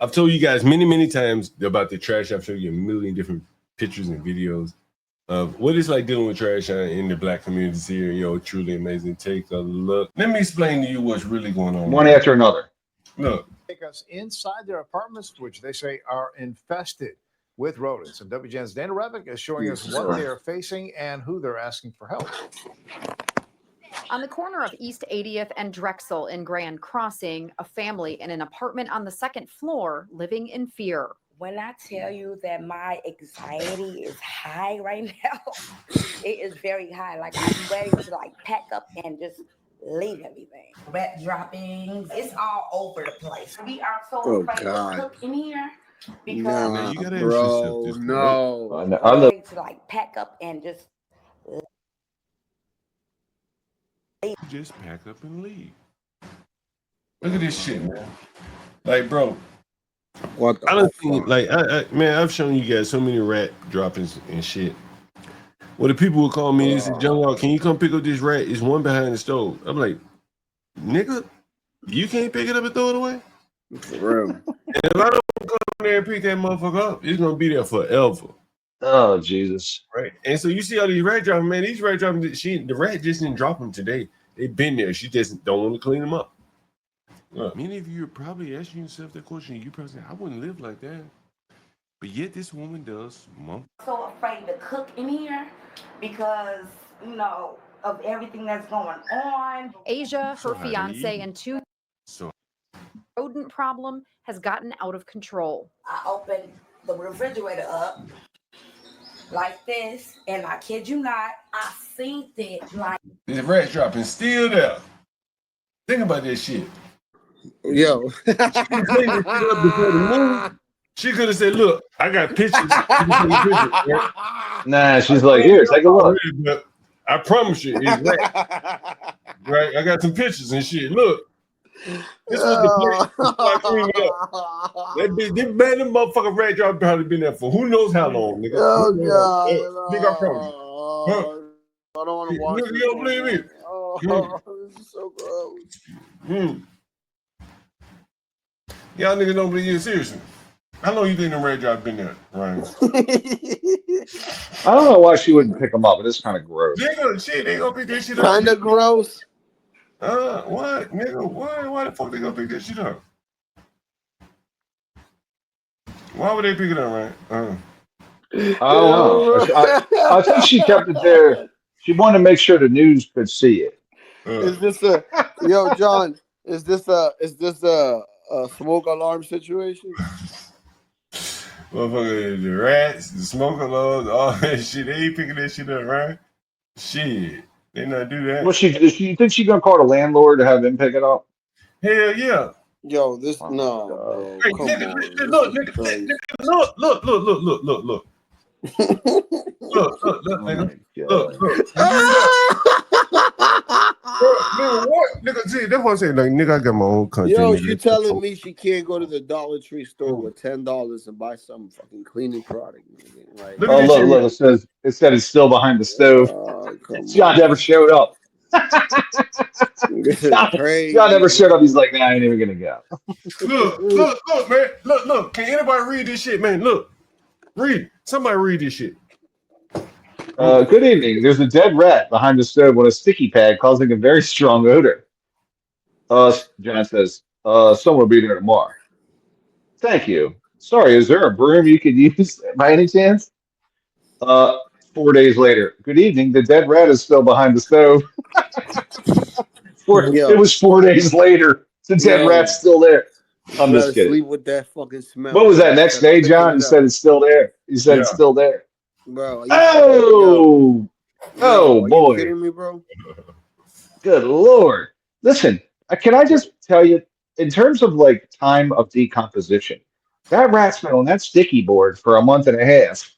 I've told you guys many times about the trash. I've shown you a million different pictures and videos of what it's like dealing with trash in the black communities here. Truly amazing. Take a look. Let me explain to you what's really going on. One after another. Look. Take us inside their apartments, which they say are infested with rodents. And WGN's Dana Revick is showing us what they are facing and who they're asking for help. On the corner of East 80th and Drexel in Grand Crossing, a family in an apartment on the second floor living in fear. When I tell you that my anxiety is high right now, it is very high. Like I'm ready to pack up and just leave everything. Rat droppings, it's all over the place. We are so afraid to cook in here because you gotta bro, no. I'm ready to pack up and just leave. Just pack up and leave. Look at this shit, man. Like, bro. What I don't think, man, I've shown you guys so many rat droppings and shit. Well, the people would call me and say, John, can you come pick up this rat? It's one behind the stove. I'm like, nigga, you can't pick it up and throw it away? For real. And if I don't go in there and pick that motherfucker up, it's gonna be there forever. Oh, Jesus. Right. And so you see all these rat droppings, man, these rat droppings, the rat just didn't drop them today. They've been there. She just don't want to clean them up. Many of you are probably asking yourself that question. You probably say, I wouldn't live like that. But yet this woman does. I'm so afraid to cook in here because, of everything that's going on. Asia, her fiance, and two rodent problem has gotten out of control. I opened the refrigerator up like this, and I kid you not, I seen it like the rat dropping still there. Think about this shit. Yo. She could have said, look, I got pictures. Nah, she's like, here, take a look. But I promise you, it's rat. Right? I got some pictures and shit. Look. This was the place. This man, motherfucking rat drop probably been there for who knows how long, nigga. Oh, God. Nigga, I promise you. I don't want to watch You don't believe me? This is so gross. Y'all niggas don't believe you seriously. I know you think the red drop been there, right? I don't know why she wouldn't pick them up, but it's kind of gross. They gonna pick that shit up. Kind of gross. What, nigga? Why the fuck they gonna pick that shit up? Why would they pick it up, right? I don't know. I think she kept it there. She wanted to make sure the news could see it. Is this John? Is this a smoke alarm situation? Motherfucker, the rats, the smoke alarms, all that shit. They ain't picking that shit up, right? Shit, they not do that. Well, you think she gonna call the landlord to have him pick it up? Hell yeah. Yo, this no. Hey, Come nigga, on, look. Look, Look, nigga. Nigga, what? Nigga, see, that's what I'm saying. Like, nigga, I got my own country. Yo, nigga. she telling me she can't go to the Dollar Tree store with $10 and buy some fucking cleaning product. Like, look. It said it's still behind the stove. John never showed up. John never showed up. He's like, nah, I ain't even gonna go. Look, man. Look. Can anybody read this shit, man? Look. Read. Somebody read this shit. Good evening. There's a dead rat behind the stove with a sticky pad causing a very strong odor. John says, someone will be there tomorrow. Thank you. Sorry, is there a broom you could use by any chance? 4 days later. Good evening. The dead rat is still behind the stove. It was 4 days later. The dead rat's still there. I'm just kidding. Sleep with that fucking smell. What was that next day, John? He said it's still there. He said it's still there. Bro, boy. Are you kidding me, bro? Good Lord. Listen, can I just tell you, in terms of like time of decomposition, that rat's been on that sticky board for a month and a half.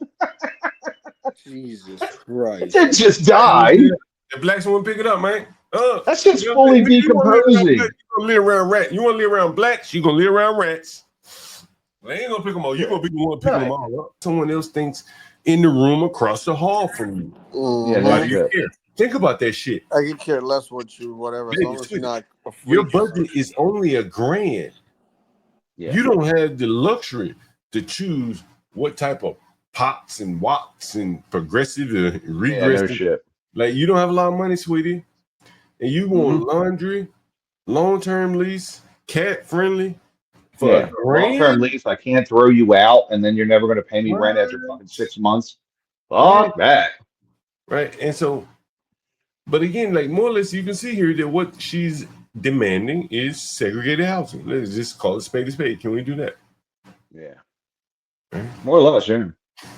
Jesus Christ. It didn't just die. The blacks won't pick it up, man. That's just fully decomposing. You gonna live around rats. You want to live around blacks, you gonna live around rats. They ain't gonna pick them all. You gonna be the one picking them all up. Someone else thinks in the room across the hall from you. Think about that shit. I can care less what you, whatever. As long as you're not your budget is only $1,000. Yeah. You don't have the luxury to choose what type of pops and wops and progressive and Yeah, no regressive. shit. Like, you don't have a lot of money, sweetie, and you want laundry, long-term lease, cat friendly for Yeah, long-term $1,000. lease. I can't throw you out, and then you're never going to pay me rent after What? fucking 6 months. Right, Fuck that. right. And so, but again, like more or less, you can see here that what she's demanding is segregated housing. Let's just call it spade a spade. Can we do that? Yeah, Right. more or less, yeah.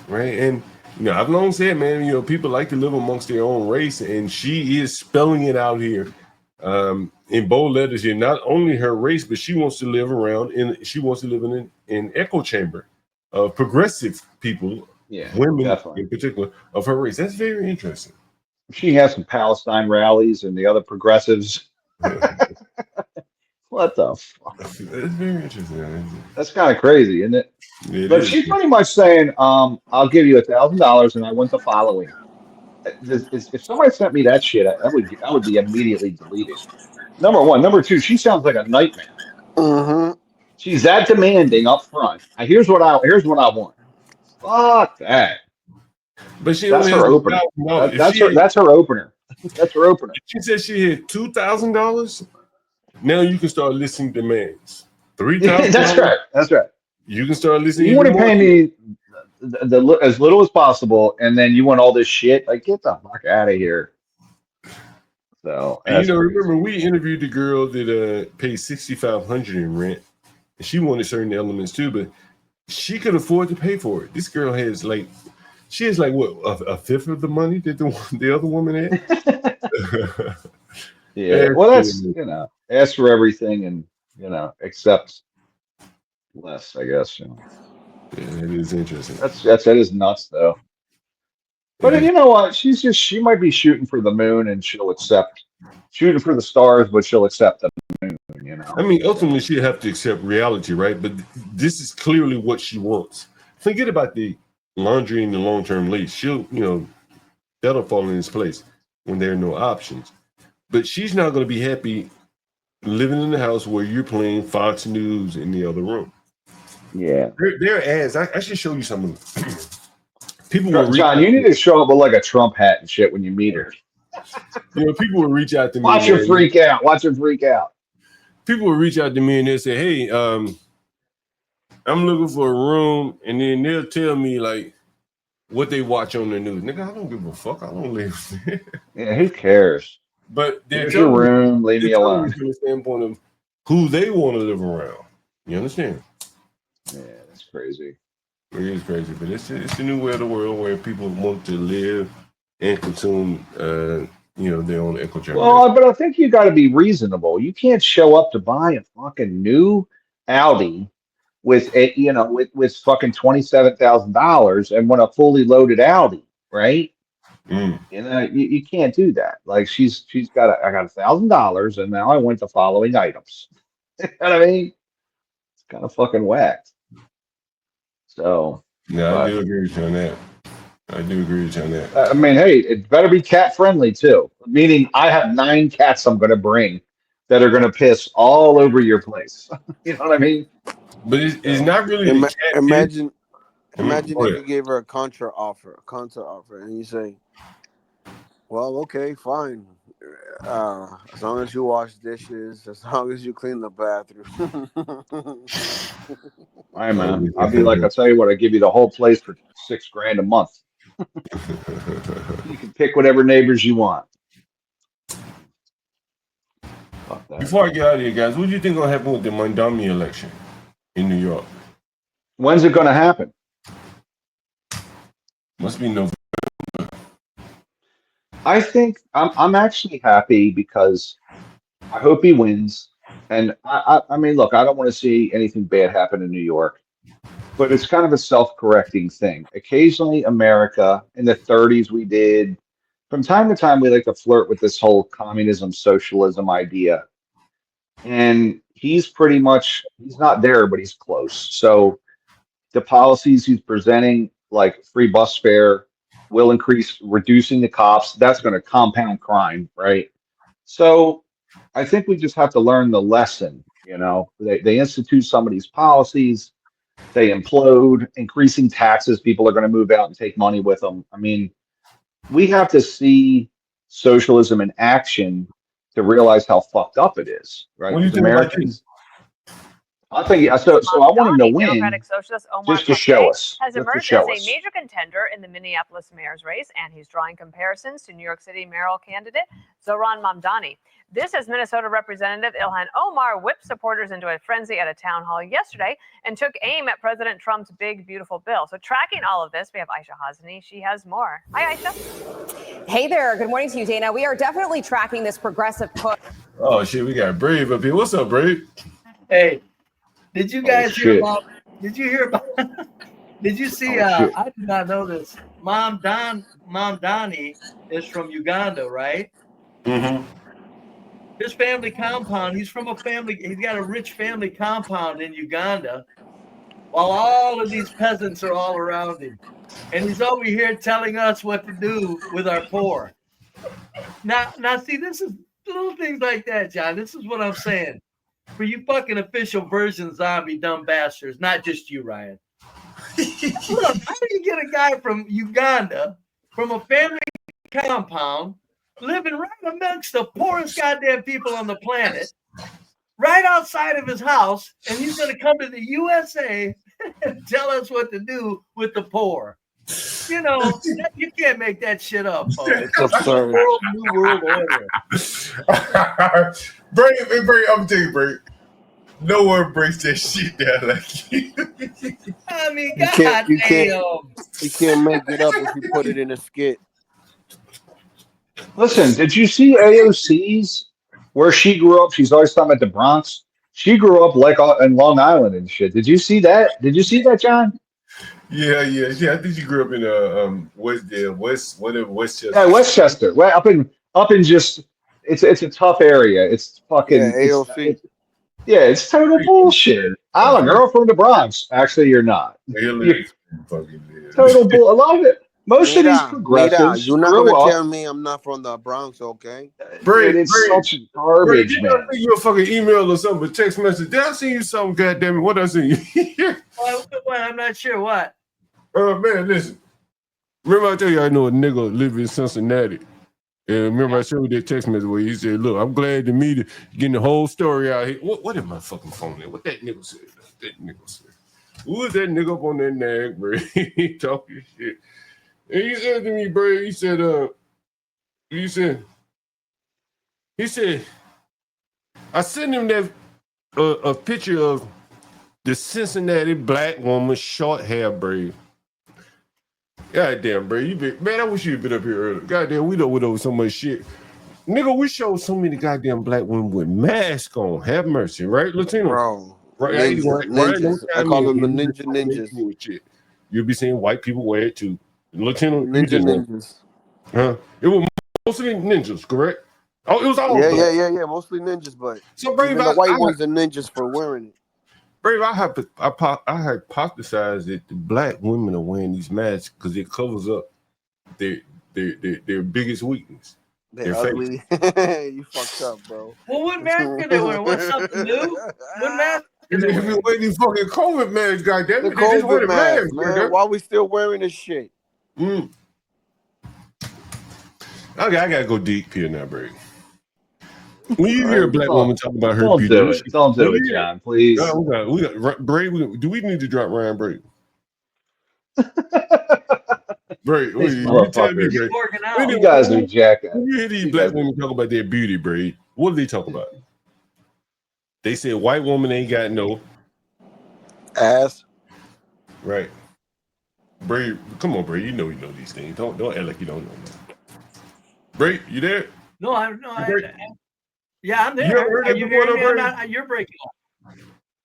Right. And I've long said, man, people like to live amongst their own race, and she is spelling it out here in bold letters here. Not only her race, but she wants to live in an echo chamber of progressive people, Yeah, women definitely. in particular, of her race. That's very interesting. She has some Palestine rallies and the other progressives. What the fuck? That's very interesting. That's kind of crazy, isn't it? It But is. she's pretty much saying, I'll give you $1,000 and I want the following. If somebody sent me that shit, I would be immediately deleted. Number one. Number two, she sounds like a nightmare. Mm-hmm. She's that demanding up front. Here's what I want. Fuck that. But she That's only her has opener. $1,000. That's her opener. That's her opener. If she said she had $2,000, now you can start listing demands. That's $3,000, right. That's right. you can start listing You even want to more. pay me as little as possible, and then you want all this shit. Like, get the fuck out of here. So And that's crazy. remember, we interviewed the girl that paid $6,500 in rent, and she wanted certain elements too, but she could afford to pay for it. This girl has what, a fifth of the money that the other woman had. Yeah. Well, that's ask for everything and accept less. I guess. Yeah, it is interesting. That is nuts though. But you know what? She might be shooting for the moon and she'll accept shooting for the stars, but she'll accept the moon, I mean, ultimately, she'll have to accept reality, right? But this is clearly what she wants. Forget about the laundry and the long-term lease. She'll, that'll fall in its place when there are no options. But she's not going to be happy living in the house where you're playing Fox News in the other room. Yeah. There are ads. I should show you some of them. People will John, you need to show up with like a Trump hat and shit when you meet her. People will reach out to me. Watch her freak out. Watch her freak out. People will reach out to me and they'll say, "Hey, I'm looking for a room," and then they'll tell me like what they watch on the news. Nigga, I don't give a fuck. I don't live there. Yeah, who cares? But there's your room. Leave me alone. From the standpoint of who they want to live around. You understand? Yeah, that's crazy. It is crazy, but it's the new way of the world where people want to live and consume, their own echo chamber. Well, but I think you got to be reasonable. You can't show up to buy a fucking new Audi with with fucking $27,000 and want a fully loaded Audi, right? You can't do that. Like she's got I got $1,000 and now I want the following items. You know what I mean? It's kind of fucking whacked. So yeah, I do agree with you on that. I mean, hey, it better be cat friendly too. Meaning, I have 9 cats I'm going to bring that are going to piss all over your place. You know what I mean? But it's not really. Imagine Go if ahead. you gave her a contra offer, and you say, "Well, okay, fine. As long as you wash dishes, as long as you clean the bathroom." All right, man. I'll be like, I'll tell you what, I give you the whole place for $6,000 a month. You can pick whatever neighbors you want. Before I get out of here, guys, what do you think will happen with the Montgomery election in New York? When's it going to happen? Must be November. I think I'm actually happy because I hope he wins. And I mean, look, I don't want to see anything bad happen in New York, but it's kind of a self-correcting thing. Occasionally, America in the 30s, we did. From time to time, we like to flirt with this whole communism, socialism idea. And he's not there, but he's close. So the policies he's presenting, like free bus fare, will increase, reducing the cops. That's going to compound crime, right? So I think we just have to learn the lesson. They institute some of these policies, they implode, increasing taxes. People are going to move out and take money with them. I mean, we have to see socialism in action to realize how fucked up it is, right? What do you Because think about this? Americans, I think, so I want him to win Democratic Socialist Omar just to show Tapé us, has just to emerged show as a us. major contender in the Minneapolis mayor's race, and he's drawing comparisons to New York City mayoral candidate Zohran Mamdani. This as Minnesota Representative Ilhan Omar whipped supporters into a frenzy at a town hall yesterday and took aim at President Trump's big, beautiful bill. So tracking all of this, we have Aisha Hasani. She has more. Hi, Aisha. Hey there. Good morning to you, Dana. We are definitely tracking this progressive push. Oh shit, we got Brave up here. What's up, Brave? Hey, did you guys hear shit. about? Did you hear about? Did you see? Shit. I did not know this. Mamdani is from Uganda, right? Mm-hmm. His family compound. He's from a family. He's got a rich family compound in Uganda, while all of these peasants are all around him, and he's over here telling us what to do with our poor. Now, see, this is little things like that, John. This is what I'm saying. For you fucking official version zombie dumb bastards, not just you, Ryan. Look, how do you get a guy from Uganda, from a family compound, living right amongst the poorest goddamn people on the planet, right outside of his house, and he's going to come to the USA and tell us what to do with the poor? You know, you can't make that shit up, folks. It's absurd. New world order. Brave, I'm gonna tell you, Brave. No one breaks that shit down like you. I mean, You can't make it up if you put it in a skit. Listen, did you see AOC's where she grew up? She's always talking about the Bronx. She grew up like in Long Island and shit. Did you see that? Did you see that, John? Yeah. I think she grew up in Westchester. Yeah, Westchester. Well, up in just it's a tough area. It's fucking Yeah, AOC. It's total bullshit. I'm a girl from the Bronx. Actually, you're not. Total bull. A lot of it. Most of these progressives you're not grew gonna up. tell me I'm not from the Bronx, okay? Brave, It's such garbage, did I man. send you a fucking email or something, a text message? Did I send you something, goddamn it? What did I send you? Well, I'm not sure what. Man, listen. Remember I tell you I know a nigga live in Cincinnati. And remember I showed you that text message where he said, look, I'm glad to meet you. Getting the whole story out here. What is my fucking phone at? What that nigga said? Who was that nigga up on that nag, bro? He talking shit. And he said to me, bro, he said, I sent him that a picture of the Cincinnati black woman, short hair braid. Goddamn, bro. Man, I wish you'd been up here earlier. Goddamn, we done went over so much shit. Nigga, we showed so many goddamn black women with masks on. Have mercy, right, Latino? Bro. Right, Ninjas. I call them the ninjas. Shit. You'll be seeing white people wear it too. Latino Ninjas. Huh? It was mostly ninjas, correct? Oh, it was all Yeah. Mostly ninjas, but so Brave, even the white ones are ninjas for wearing it. Brave, I hypothesize that the black women are wearing these masks because it covers up their biggest weakness. They're ugly. You fucked up, bro. Well, what mask are they wearing? What's something new? What mask are they If you wear these fucking COVID masks, goddamn The it, they just wear the COVID mask, mask, man. Why we still wearing this shit? Okay, I gotta go deep here now, Brave. When you hear a black woman talk about her beauty, Don't do it, John, please. We got Brave. Do we need to drop Ryan Brave? Brave, you tell me, Brave. You guys are jacking. When you hear these black women talk about their beauty, Brave, what do they talk about? They say white woman ain't got no ass. Right. Brave, come on, Brave. You know these things. Don't act like you don't know. Brave, you there? No, yeah, I'm there. Are you hearing me? You're breaking up.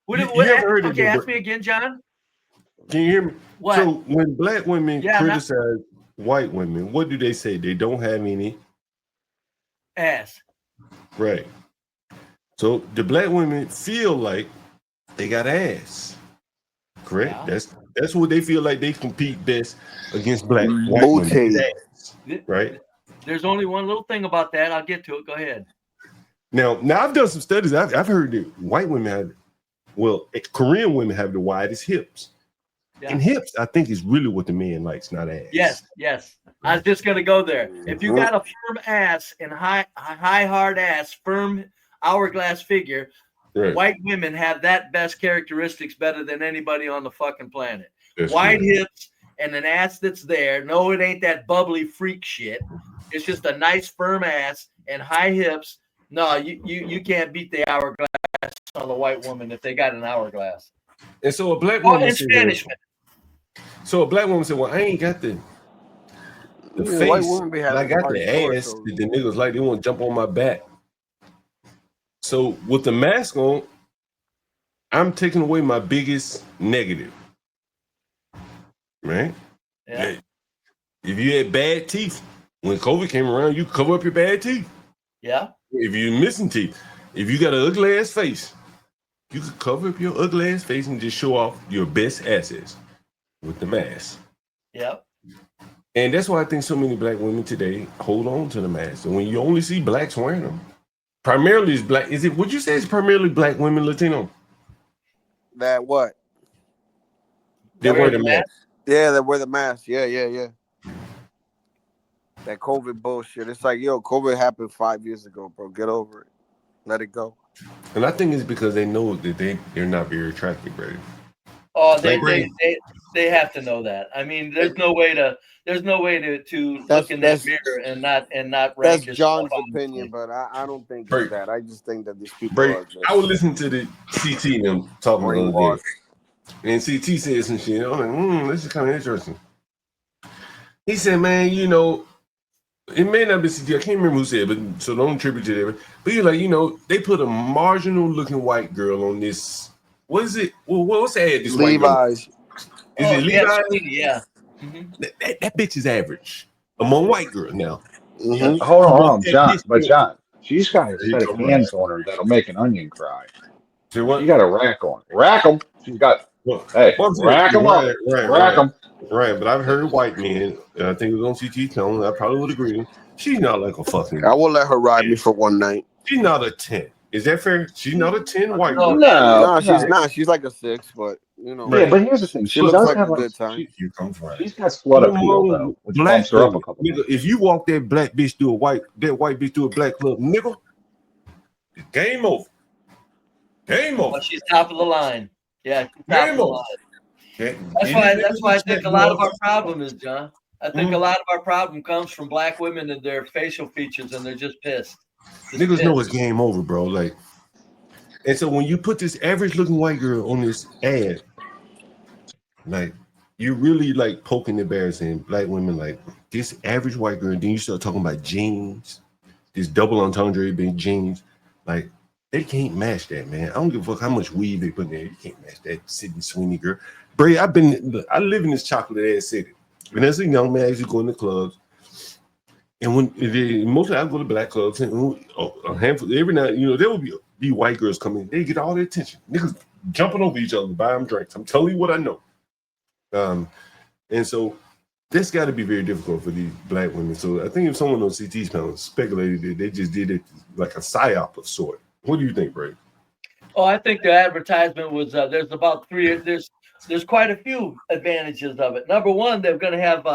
Okay, ask me again, John. Can you hear me? What? So when black women criticize white women, what do they say? They don't have any ass. Right. So the black women feel like they got ass. Correct? Yeah. That's what they feel like they compete best against white women. Right? There's only one little thing about that. I'll get to it. Go ahead. Now I've done some studies. I've heard that white women Korean women have the widest hips. Yeah. And hips, I think, is really what the man likes, not ass. Yes. I was just gonna go there. If you got a firm ass and high hard ass, firm hourglass figure, Right. white women have that best characteristics better than anybody on the fucking planet. That's Wide true. hips and an ass that's there. No, it ain't that bubbly freak shit. It's just a nice firm ass and high hips. No, you can't beat the hourglass on a white woman if they got an hourglass. And so a black woman and Spanish men. So a black woman said, "Well, I ain't got the face, white women be but I having got hard the ass torsos. that the niggas like. They want to jump on my back." So with the mask on, I'm taking away my biggest negative. Right? Yeah. If you had bad teeth, when COVID came around, you cover up your bad teeth. Yeah. If you're missing teeth, if you got an ugly ass face, you could cover up your ugly ass face and just show off your best assets with the mask. Yep. And that's why I think so many black women today hold on to the mask. And when you only see blacks wearing them, primarily it's black. Would you say it's primarily black women, Latino? That what? They wear the mask. Yeah, they wear the mask. Yeah. That COVID bullshit. It's like, yo, COVID happened 5 years ago, bro. Get over it. Let it go. And I think it's because they know that they're not very attractive, right? Oh, they have to know that. I mean, there's no way to look in that mirror and not rank. That's John's opinion, but I don't think it's that. I just think that these people are just I was listening to the CT and them talking the other day. And CT said some shit. I'm like, this is kind of interesting. He said, man, you know, it may not be CT. I can't remember who said it, but so don't attribute to that. But you're like, you know, they put a marginal looking white girl on this. What is it? Well, what's that? This Levi's. Is it Levi's? Yeah. That bitch is average among white girls now. Mm-hmm. Hold on, John. But John, she's got a set of hands on her that'll make an onion cry. See what? She got a rack on. Rack them. She's got. Hey, rack them up. Rack them. Right, but I've heard white men, and I think it was on CT Tone. I probably would agree. She's not like a fucking. I will let her ride me for one night. She's not a 10. Is that fair? She's not a 10 white girl. No, she's not. She's like a 6, but you know. Yeah, but here's the thing. She looks like a good time. time. She's got slut appeal though, which bumps her up a couple. Nigga, if you walk that black bitch through that white bitch through a black club, nigga, game over. Game over. Well, she's top of the line. Yeah, top of the line. Okay. That's why I think a lot of our problem is, John. I think a lot of our problem comes from black women and their facial features, and they're just pissed. Niggas know it's game over, bro. Like, and so when you put this average looking white girl on this ad, like, you're really like poking the bear saying black women like this average white girl, and then you start talking about jeans, this double entendre being jeans, like they can't match that, man. I don't give a fuck how much weave they put in there. You can't match that Sydney Sweeney girl. Bray, I live in this chocolate ass city. And as a young man, I used to go in the clubs. And mostly I go to black clubs and a handful every night, you know, there will be white girls coming. They get all their attention. Niggas jumping over each other, buy them drinks. I'm telling you what I know. And so that's got to be very difficult for these black women. So I think if someone on CT's panel speculated that they just did it like a psyop of sort. What do you think, Bray? Oh, I think the advertisement was there's about three. There's quite a few advantages of it. Number one, they're going to have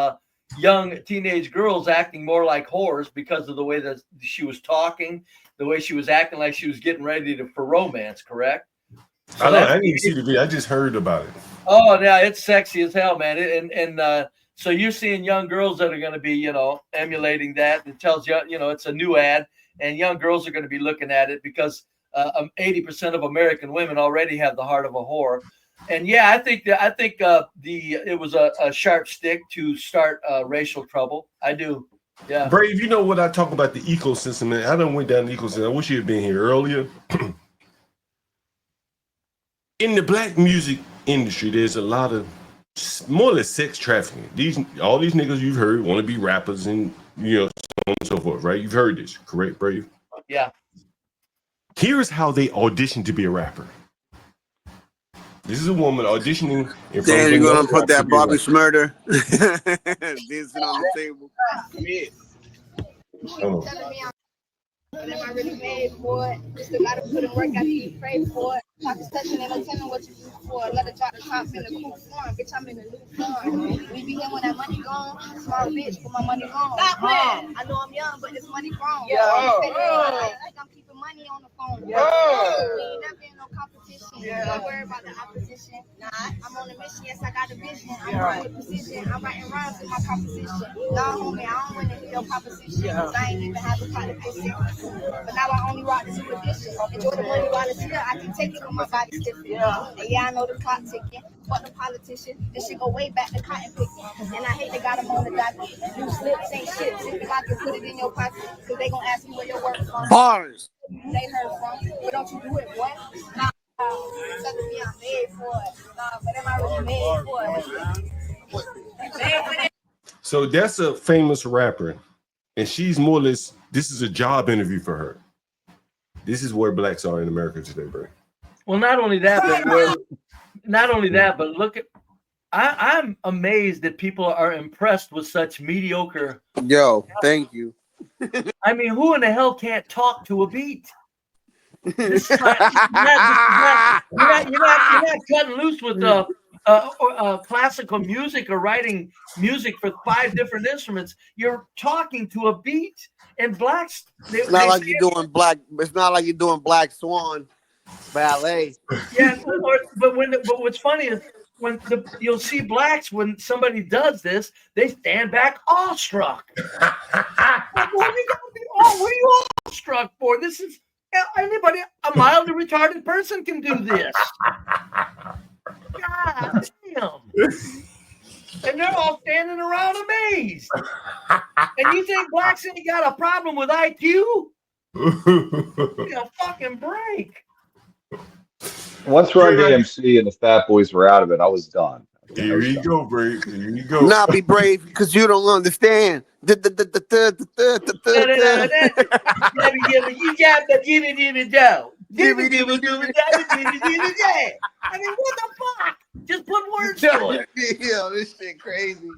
young teenage girls acting more like whores because of the way that she was talking, the way she was acting like she was getting ready for romance. Correct? So I didn't even see the video. I just heard about it. Oh, yeah, it's sexy as hell, man. And so you're seeing young girls that are going to be, you know, emulating that. It tells you, you know, it's a new ad, and young girls are going to be looking at it because 80% of American women already have the heart of a whore. And yeah, I think it was a sharp stick to start racial trouble. I do. Yeah. Brave, you know what I talk about the ecosystem, man. I done went down the ecosystem. I wish you had been here earlier. In the black music industry, there's a lot of more or less sex trafficking. All these niggas you've heard want to be rappers and, you know, so on and so forth, right? You've heard this, correct, Brave? Yeah. Here's how they audition to be a rapper. This is a woman auditioning. Then you're gonna put that Bobby Smurder dancing on the table. But am I really made for it? You still gotta put in work after you pray for it. Talk discussion ain't no telling what you do for it. Let it drop the top in the cool form. Bitch, I'm in the new form. We be here when that money gone. Small bitch, but my money gone. Stop playing. I know I'm young, but this money grown. Yeah. Like I'm keeping money on the phone. Yeah. We ain't never in no competition. Yeah. Don't worry about the opposition. Nah, I'm on a mission. Yes, I got a vision. I'm on the position. I'm writing rhymes with my composition. Nah, homie, I don't want to hear your proposition. Cause I ain't even have a pot to piss in. But now I only rock the two edition. Enjoy the money while it's here. I can take it when my body stiffen. And yeah, I know the clock ticking. Fuck the politician. This shit go way back to cotton picking. And I hate they got them on the docket. New slips ain't shit. Zip it, I can put it in your pocket. Cause they gon' ask me where your work from. Bars. They heard from. But don't you do it, boy. Nah, tell me I'm made for it. Nah, but am I really made for it? So that's a famous rapper, and she's more or less. This is a job interview for her. This is where blacks are in America today, bro. Well, not only that, but look at. I'm amazed that people are impressed with such mediocre. Yo, thank you. I mean, who in the hell can't talk to a beat? This is not, you're not cutting loose with classical music or writing music for 5 different instruments. You're talking to a beat, and blacks. It's not like you're doing Black Swan ballet. Yeah, but what's funny is when you'll see blacks when somebody does this, they stand back awestruck. Like, what are you awestruck for? This is anybody, a mildly retarded person can do this. God damn. And they're all standing around amazed. And you think blacks ain't got a problem with IQ? Give me a fucking break. Once Run DMC and the Fat Boys were out of it, I was done. Here you go, Brave. Here you go. Not be brave because you don't understand. You got to give it down. I mean, what the fuck? Just put words to it. Yo, this shit crazy.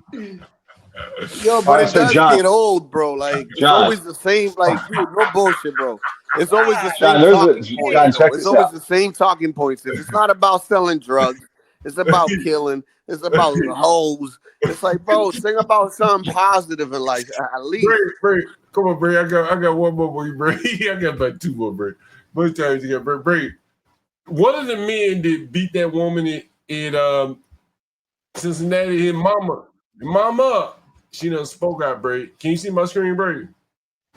Yo, but it does get old, bro. Like, it's always the same. Like, dude, no bullshit, bro. It's always the same talking points. It's always the same talking points. If it's not about selling drugs, it's about killing. It's about hoes. It's like, bro, sing about something positive in life at least. Bray, come on, Bray. I got one more for you, Bray. I got about 2 more, Bray. Most times you got Bray. One of the men that beat that woman in Cincinnati, his mama, she done spoke out, Bray. Can you see my screen, Bray?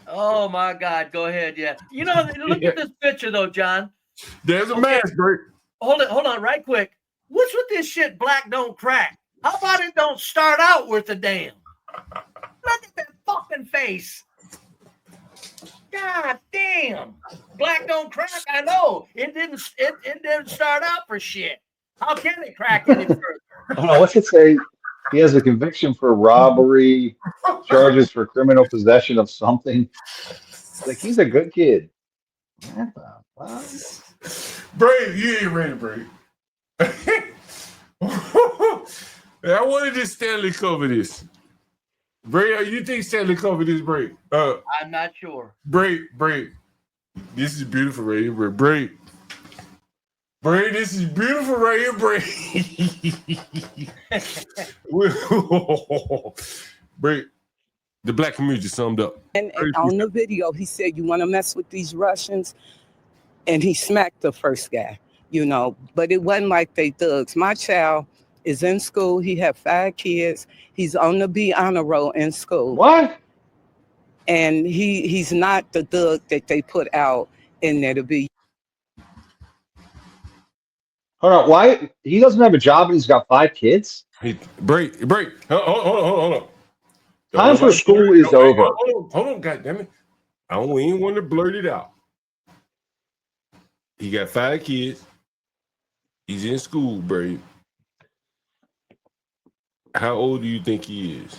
Oh my God, go ahead, yeah. You know, look at this picture though, John. There's a mask, Bray. Hold on, right quick. What's with this shit? Black don't crack. How about it don't start out with a damn? Look at that fucking face. God damn. Black don't crack. I know. It didn't start out for shit. How can it crack any further? Oh no, what's it say? He has a conviction for robbery, charges for criminal possession of something. Like, he's a good kid. Brave, you ain't ready, Brave. I wanted to Stanley cover this. Bray, you think Stanley covered this, Bray? I'm not sure. Bray. This is beautiful right here, Bray. Bray, this is beautiful right here, Bray. Bray, the black community summed up. And on the video, he said, "You want to mess with these Russians?" And he smacked the first guy, you know. But it wasn't like they thugs. My child is in school. He had 5 kids. He's on the B honor roll in school. What? And he's not the thug that they put out in there to be. Hold on, why? He doesn't have a job and he's got 5 kids? Break. Hold on. Time for school is over. Hold on, goddammit. I don't even want to blurt it out. He got 5 kids. He's in school, Brave. How old do you think he is?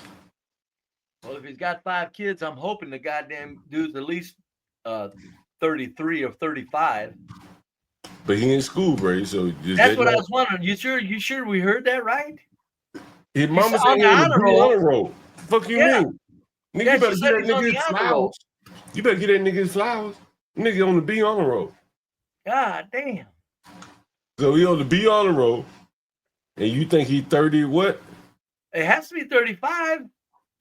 Well, if he's got 5 kids, I'm hoping the goddamn dude's at least 33 or 35. But he in school, Brave. So that's what I was wondering. You sure we heard that right? His mama's on the honor roll. Fuck you mean? Nigga, Yeah, you better get that nigga flowers. You better get that nigga his flowers. Nigga on the B honor roll. God damn. So he on the B honor roll, and you think he 30 what? It has to be 35.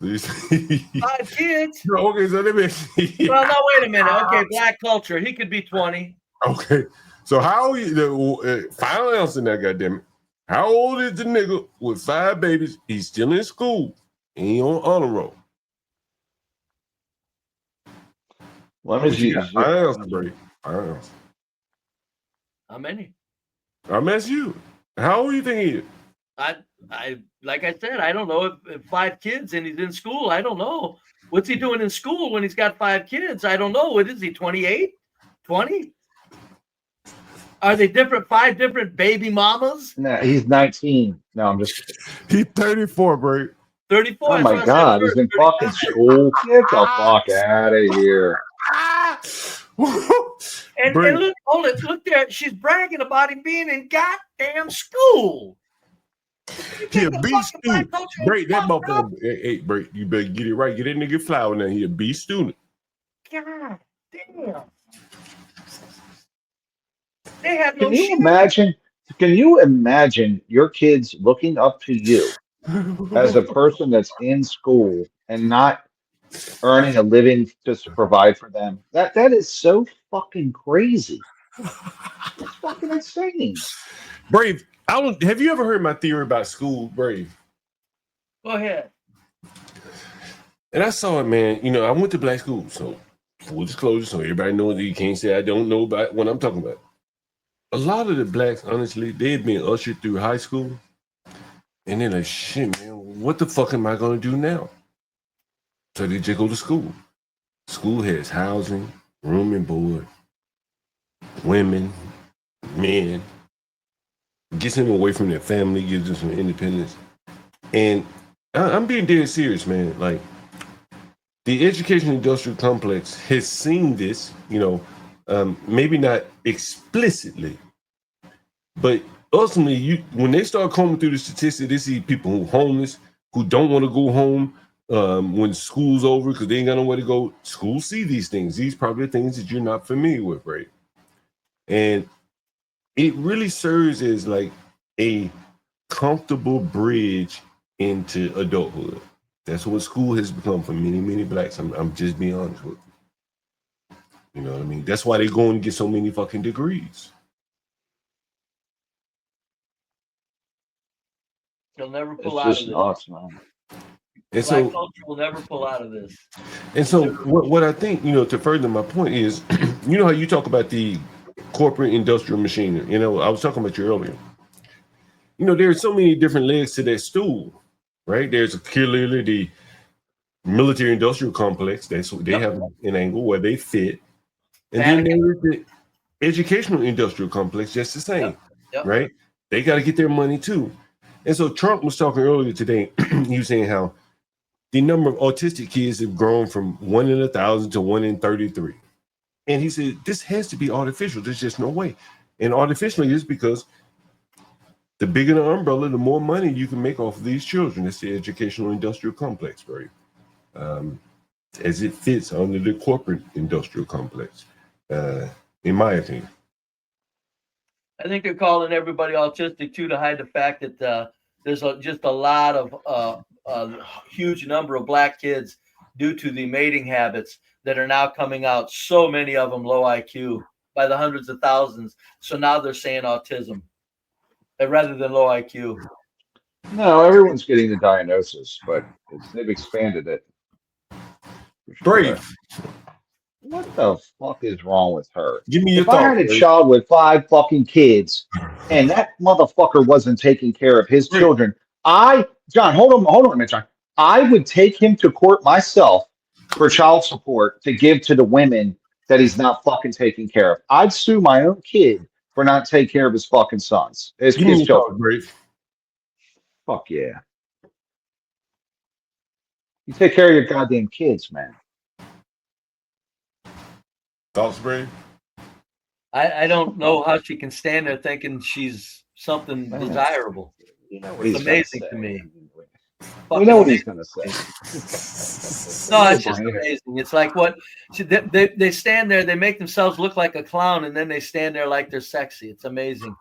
5 kids. Okay, so let me see. Well, no, wait a minute. Okay, black culture. He could be 20. Okay, so how old final answer now, goddammit. How old is the nigga with 5 babies? He's still in school and he on honor roll. What is you? Final answer, Brady. Final answer. How many? I'm asking you. How old do you think he is? I like I said, I don't know if 5 kids and he's in school. I don't know. What's he doing in school when he's got 5 kids? I don't know. What is he, 28? 20? Are they 5 different baby mamas? No, he's 19. No, I'm just kidding. He's 34, Brady. 34. Oh my God, he's in fucking school. Get the fuck out of here. And look, hold it, look there. She's bragging about him being in goddamn school. He a B student. Break that motherfucker. Hey, break. You better get it right. Get that nigga flower now. He a B student. God damn. They have no Can you imagine your kids looking up to you as a person that's in school and not earning a living just to provide for them? That is so fucking crazy. It's fucking insane. Brave, have you ever heard my theory about school, Brave? Go ahead. And I saw it, man. You know, I went to black school, so full disclosure, so everybody knows that you can't say I don't know about what I'm talking about. A lot of the blacks, honestly, they had been ushered through high school, and they're like, shit, man, what the fuck am I going to do now? So they just go to school. School has housing, room and board, women, men, gets them away from their family, gives them some independence. And I'm being dead serious, man. Like, the education industrial complex has seen this, you know, maybe not explicitly, but ultimately, when they start combing through the statistics, they see people who are homeless, who don't want to go home when school's over because they ain't got nowhere to go. Schools see these things. These probably are things that you're not familiar with, right? And it really serves as like a comfortable bridge into adulthood. That's what school has become for many, many blacks. I'm just being honest with you. You know what I mean? That's why they go and get so many fucking degrees. They'll never pull out of this. Nuts, man. And Black culture will never pull out of this. And so what I think, you know, to further my point is, you know how you talk about the corporate industrial machinery. You know, I was talking about you earlier. You know, there's so many different legs to that stool, right? There's clearly the military industrial complex. That's what they have an angle where they fit. And then there's the educational industrial complex, just the same, right? They got to get their money too. And so Trump was talking earlier today. He was saying how the number of autistic kids have grown from 1 in 1,000 to 1 in 33. And he said, this has to be artificial. There's just no way. And artificially is because the bigger the umbrella, the more money you can make off of these children. It's the educational industrial complex, right? As it fits under the corporate industrial complex, in my opinion. I think they're calling everybody autistic too to hide the fact that there's just a lot of huge number of black kids due to the mating habits that are now coming out. So many of them low IQ by the hundreds of thousands. So now they're saying autism rather than low IQ. No, everyone's getting the diagnosis, but they've expanded it. Brave. What the fuck is wrong with her? Give me your If I had a child with 5 fucking kids and that motherfucker wasn't taking care of his children, John, hold on a minute, John. I would take him to court myself for child support to give to the women that he's not fucking taking care of. I'd sue my own kid for not taking care of his fucking sons. His children. Brave. Fuck yeah. You take care of your goddamn kids, man. Thoughts, Brave? I don't know how she can stand there thinking she's something desirable. You know what it's he's amazing gonna to me. We know what he's gonna say. No, it's just amazing. It's like what they stand there, they make themselves look like a clown, and then they stand there like they're sexy. It's amazing.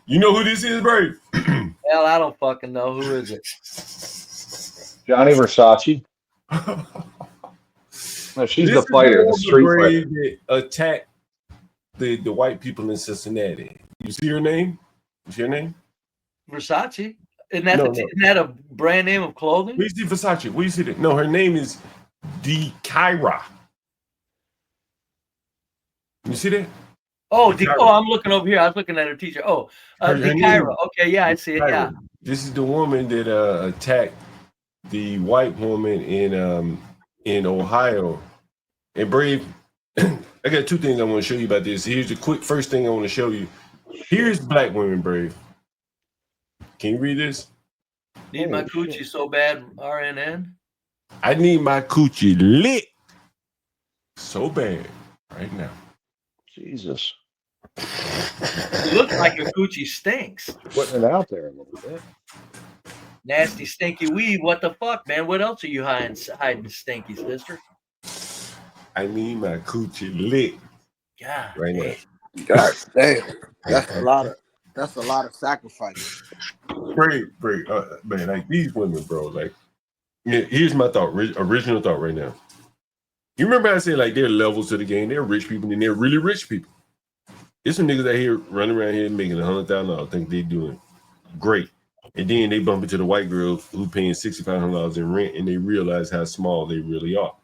You know who this is, Brave? Hell, I don't fucking know. Who is it? Johnny Versace. No, she's the fighter, the street fighter. That attacked the white people in Cincinnati. You see her name? You see her name? Versace. Isn't that a brand name of clothing? Where you see Versace? Where you see that? No, her name is Kyra. You see that? Oh, I'm looking over here. I was looking at her teacher. Oh, Kyra. Okay, yeah, I see it. Yeah. This is the woman that attacked the white woman in Ohio. And Brave, I got two things I want to show you about this. Here's the quick first thing I want to show you. Here's black women, Brave. Can you read this? Need my coochie so bad, RNN. I need my coochie lit so bad right now. Jesus. It looks like your coochie stinks. Putting it out there a little bit. Nasty, stinky weed. What the fuck, man? What else are you hiding stinky, sister? I need my coochie lit. God, right now. God damn. That's a lot of sacrifice. Brave, man, like these women, bro. Like, here's my thought, original thought right now. You remember I said like there are levels to the game. There are rich people and there are really rich people. There's some niggas out here running around here making $100,000, think they're doing great. And then they bump into the white girl who paying $6,500 in rent and they realize how small they really are.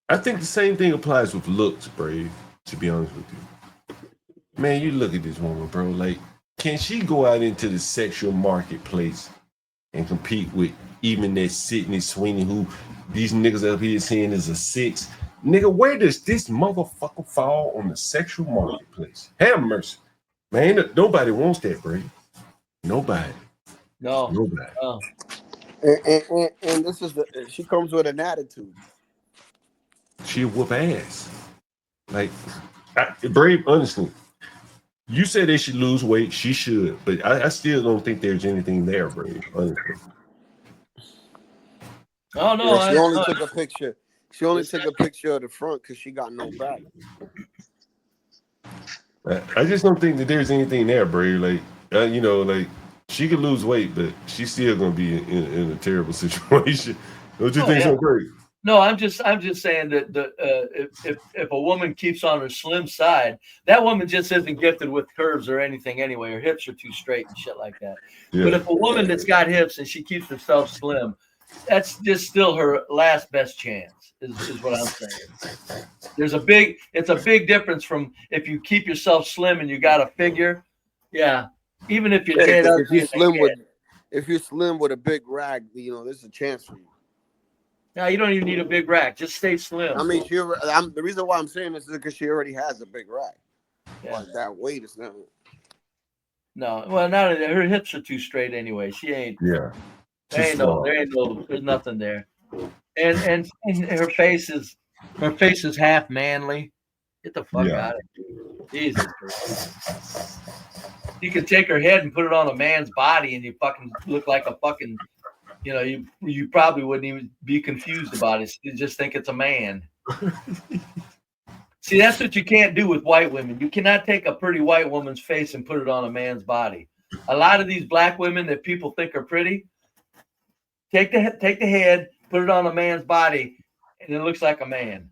I think the same thing applies with looks, Brave, to be honest with you. Man, you look at this woman, bro. Like, can she go out into the sexual marketplace and compete with even that Sydney Sweeney, who these niggas up here saying is a 6? Nigga, where does this motherfucker fall on the sexual marketplace? Have mercy. Man, nobody wants that, Brave. Nobody. No. Nobody. And this is she comes with an attitude. She'll whoop ass. Like, Brave, honestly, you said they should lose weight. She should, but I still don't think there's anything there, Brave, honestly. Oh, no. Yeah, she only took a picture. She only took a picture of the front because she got no back. I just don't think that there's anything there, Brave. Like, like she could lose weight, but she's still gonna be in a terrible situation. Don't you think so, Brave? No, I'm just saying that if a woman keeps on her slim side, that woman just isn't gifted with curves or anything anyway. Her hips are too straight and shit like that. Yeah. But if a woman that's got hips and she keeps herself slim, that's just still her last best chance. Is what I'm saying. It's a big difference from if you keep yourself slim and you got a figure. Yeah, even if you're dead. If you're slim with a big rag, there's a chance for you. No, you don't even need a big rack. Just stay slim. I mean, the reason why I'm saying this is because she already has a big rack. Yeah. Like that weight is not. No, well, not her hips are too straight anyway. She ain't. Yeah. There's nothing there. And her face is half manly. Get the fuck out of here. Jesus Christ. You can take her head and put it on a man's body, and you fucking look like a fucking. You probably wouldn't even be confused about it. You just think it's a man. See, that's what you can't do with white women. You cannot take a pretty white woman's face and put it on a man's body. A lot of these black women that people think are pretty, take the head, put it on a man's body, and it looks like a man.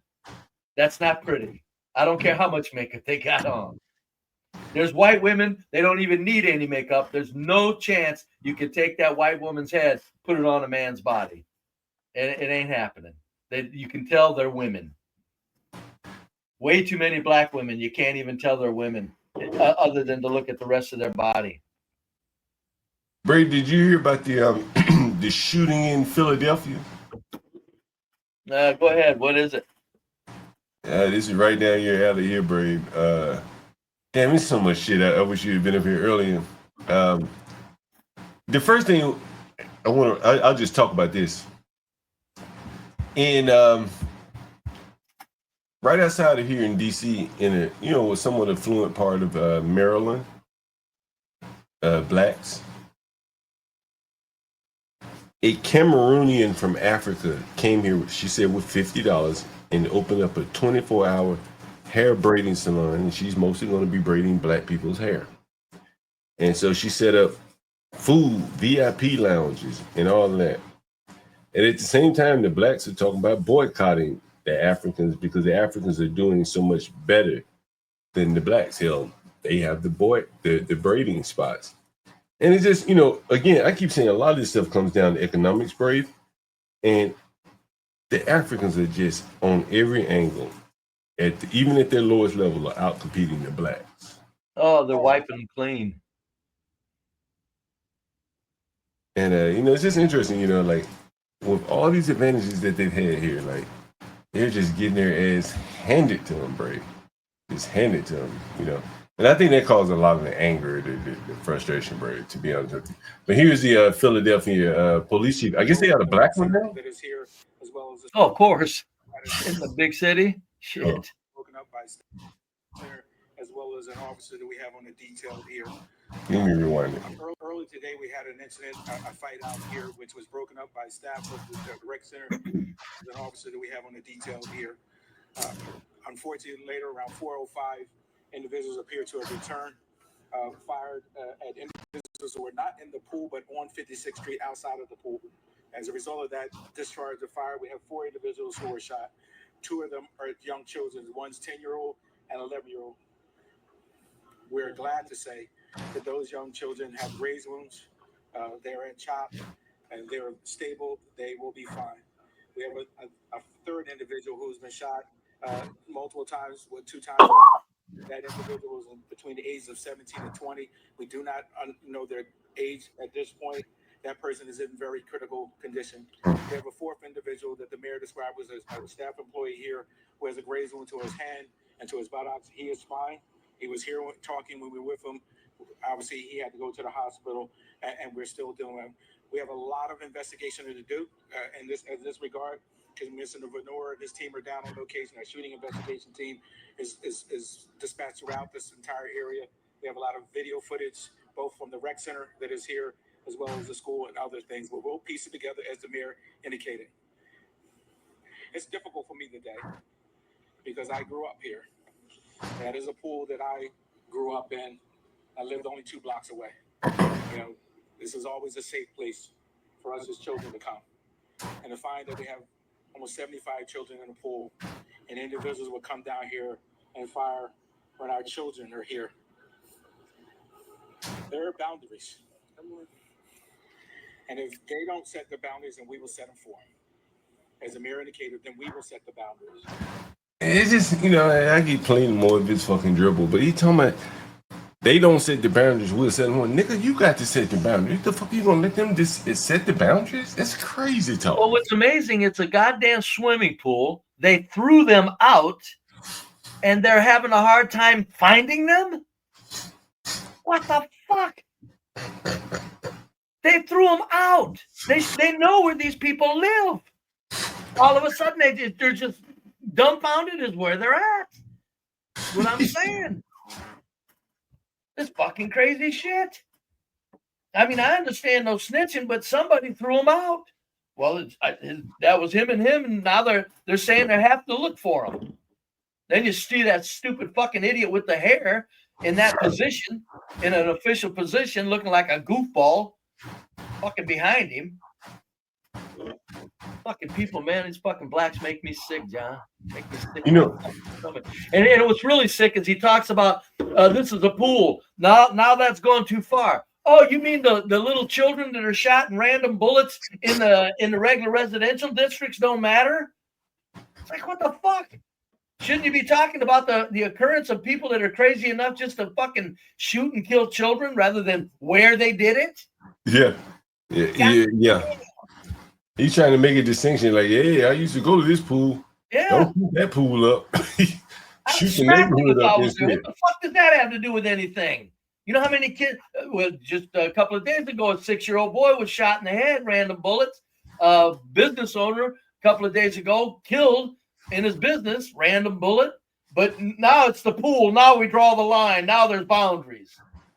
That's not pretty. I don't care how much makeup they got on. There's white women, they don't even need any makeup. There's no chance you can take that white woman's head, put it on a man's body. And it ain't happening. You can tell they're women. Way too many black women, you can't even tell they're women other than to look at the rest of their body. Brady, did you hear about the the shooting in Philadelphia? Go ahead. What is it? This is right down your alley here, Brady. Damn, there's so much shit. I wish you'd been up here earlier. The first thing I'll just talk about this. In right outside of here in DC, in a somewhat affluent part of Maryland, blacks A Cameroonian from Africa came here, she said, with $50 and opened up a 24-hour hair braiding salon. And she's mostly going to be braiding black people's hair. And so she set up food, VIP lounges, and all of that. And at the same time, the blacks are talking about boycotting the Africans because the Africans are doing so much better than the blacks. Hell, they have the braiding spots. And it's just, again, I keep saying a lot of this stuff comes down to economics, Brave. And the Africans are just on every angle, even at their lowest level, are out competing the blacks. Oh, they're wiping them clean. And, it's just interesting, like, with all these advantages that they've had here, like, they're just getting their ass handed to them, Brave. Just handed to them, And I think that caused a lot of the anger, the frustration, Brave, to be honest with you. But here's the Philadelphia police chief. I guess they got a black one now? Oh, of course. In the big city? Shit. Broken up by center, as well as an officer that we have on the detail here. Let me rewind it. Early today, we had an incident, a fight out here, which was broken up by staff of the rec center. An officer that we have on the detail here. Unfortunately, later around 4:05, individuals appear to have returned, fired at individuals who were not in the pool, but on 56th Street outside of the pool. As a result of that discharge of fire, we have 4 individuals who were shot. 2 of them are young children. One's 10-year-old and 11-year-old. We're glad to say that those young children have graze wounds. They're in CHOP and they're stable. They will be fine. We have a 3rd individual who's been shot multiple times, 2 times. That individual is between the ages of 17 and 20. We do not know their age at this point. That person is in very critical condition. We have a 4th individual that the mayor described as a staff employee here who has a graze wound to his hand and to his buttocks. He is fine. He was here talking when we were with him. Obviously, he had to go to the hospital, and we're still doing it. We have a lot of investigation to do in this regard. Commissioner Venora and his team are down on location. Our shooting investigation team is dispatched throughout this entire area. We have a lot of video footage, both from the rec center that is here, as well as the school and other things. But we'll piece it together as the mayor indicated. It's difficult for me today because I grew up here. That is a pool that I grew up in. I lived only 2 blocks away. This is always a safe place for us as children to come. And to find that we have almost 75 children in the pool, and individuals will come down here and fire when our children are here. There are boundaries. And if they don't set the boundaries, then we will set them for them. As the mayor indicated, then we will set the boundaries. It's just, I keep playing more of his fucking dribble, but he talking about they don't set the boundaries, we'll set them on. Nigga, you got to set the boundaries. The fuck you gonna let them just set the boundaries? That's crazy talk. Well, what's amazing, it's a goddamn swimming pool. They threw them out, and they're having a hard time finding them? What the fuck? They threw them out. They know where these people live. All of a sudden, they're just dumbfounded is where they're at. That's what I'm saying. This fucking crazy shit. I mean, I understand no snitching, but somebody threw him out. Well, that was him, and now they're saying they have to look for him. Then you see that stupid fucking idiot with the hair in that position, in an official position, looking like a goofball, fucking behind him. Fucking people, man, these fucking blacks make me sick, John. Make me sick. And what's really sick is he talks about this is a pool. Now that's going too far. Oh, you mean the little children that are shot in random bullets in the regular residential districts don't matter? It's like, what the fuck? Shouldn't you be talking about the occurrence of people that are crazy enough just to fucking shoot and kill children rather than where they did it? Yeah. He's trying to make a distinction, like, hey, I used to go to this pool. Yeah. Don't shoot that pool up. Shoot the neighborhood up instead. What the fuck does that have to do with anything? You know how many kids? Well, just a couple of days ago, a 6-year-old boy was shot in the head, random bullets. Business owner, a couple of days ago, killed in his business, random bullet. But now it's the pool. Now we draw the line. Now there's boundaries.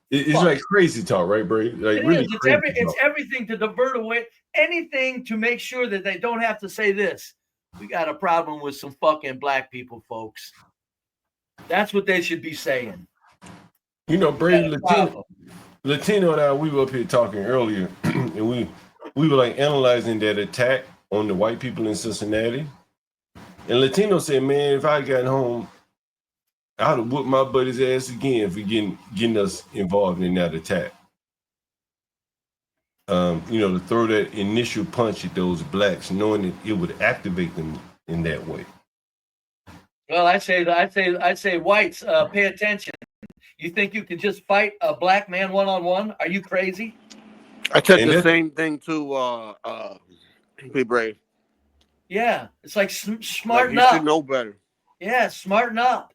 It's like crazy talk, right, Bray? Like really crazy It's everything to divert away, anything to make sure that they don't have to say this. We got a problem with some fucking black people, folks. That's what they should be saying. You know, Bray, Latino and I, we were up here talking earlier, and we were like analyzing that attack on the white people in Cincinnati. And Latino said, man, if I got home, I'd have whooped my buddy's ass again for getting us involved in that attack. You know, to throw that initial punch at those blacks, knowing that it would activate them in that way. Well, I'd say whites, pay attention. You think you can just fight a black man one-on-one? Are you crazy? I said the same thing to be brave. Yeah, it's like smarten up. You should know better. Yeah, smarten up.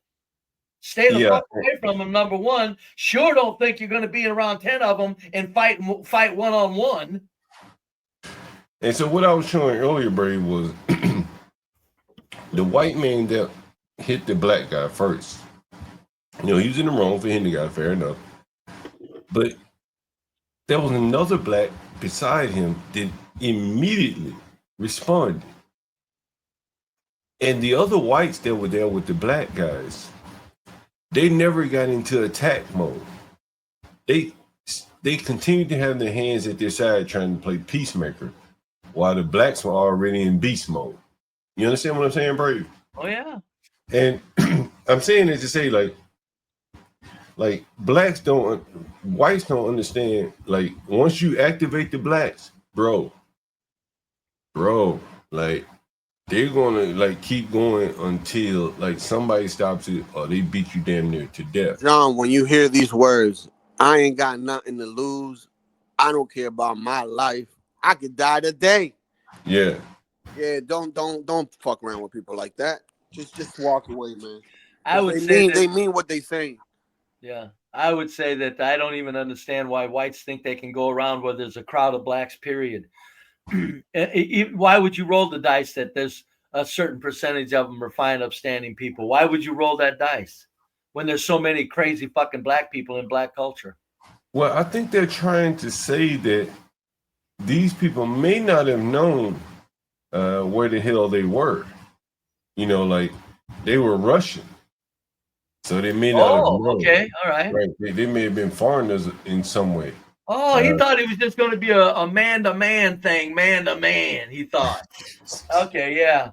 Stay the fuck away from them, number one. Sure don't think you're going to be around 10 of them and fight one-on-one. And so what I was showing earlier, Brave, was the white man that hit the black guy first. You know, he was in the wrong for hitting the guy, fair enough. But there was another black beside him that immediately responded. And the other whites that were there with the black guys, they never got into attack mode. They continued to have their hands at their side trying to play peacemaker while the blacks were already in beast mode. You understand what I'm saying, Brave? Oh, yeah. And I'm saying it to say, like whites don't understand. Like, once you activate the blacks, bro, like, they're gonna like keep going until like somebody stops it or they beat you damn near to death. John, when you hear these words, I ain't got nothing to lose. I don't care about my life. I could die today. Yeah. Yeah, don't fuck around with people like that. Just walk away, man. They mean what they saying. Yeah. I would say that I don't even understand why whites think they can go around where there's a crowd of blacks, period. Why would you roll the dice that there's a certain percentage of them are fine, upstanding people? Why would you roll that dice when there's so many crazy fucking black people in black culture? Well, I think they're trying to say that these people may not have known where the hell they were. You know, like they were Russian. So they may not have known. Okay, all right. Right. They may have been foreigners in some way. Oh, he thought it was just going to be a man-to-man thing, man-to-man, he thought. Okay, yeah.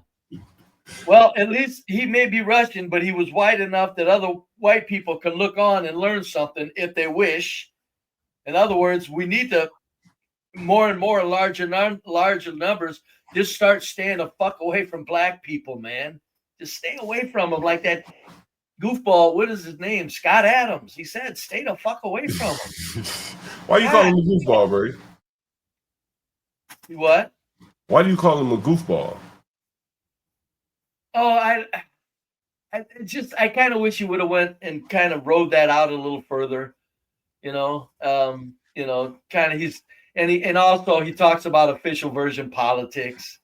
Well, at least he may be Russian, but he was white enough that other white people can look on and learn something if they wish. In other words, we need to more and more larger numbers just start staying the fuck away from black people, man. Just stay away from them like that goofball. What is his name? Scott Adams. He said, stay the fuck away from him. Why do you call him a goofball, Bray? What? Why do you call him a goofball? Oh, I kind of wish you would have went and kind of rode that out a little further, kind of and also he talks about official version politics.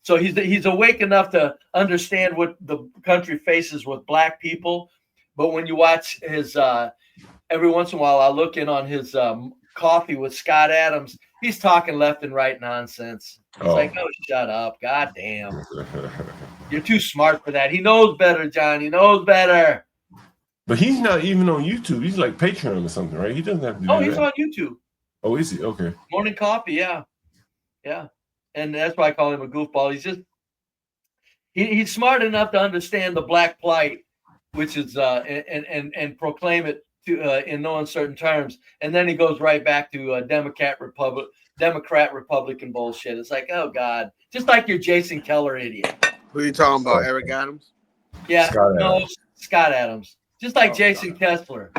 So he's awake enough to understand what the country faces with black people. But when you watch his, every once in a while, I'll look in on his coffee with Scott Adams. He's talking left and right nonsense. It's like, oh, shut up. God damn. You're too smart for that. He knows better, John. He knows better. But he's not even on YouTube. He's like Patreon or something, right? He doesn't have to do that. Oh, he's on YouTube. Oh, is he? Okay. Morning coffee, yeah. Yeah. And that's why I call him a goofball. He's just he's smart enough to understand the black plight, which is and proclaim it to in no uncertain terms. And then he goes right back to Democrat Republican bullshit. It's like, oh God, just like your Jason Keller idiot. Who are you talking about? Eric Adams? Yeah, Scott Adams. Just like Jason Kessler.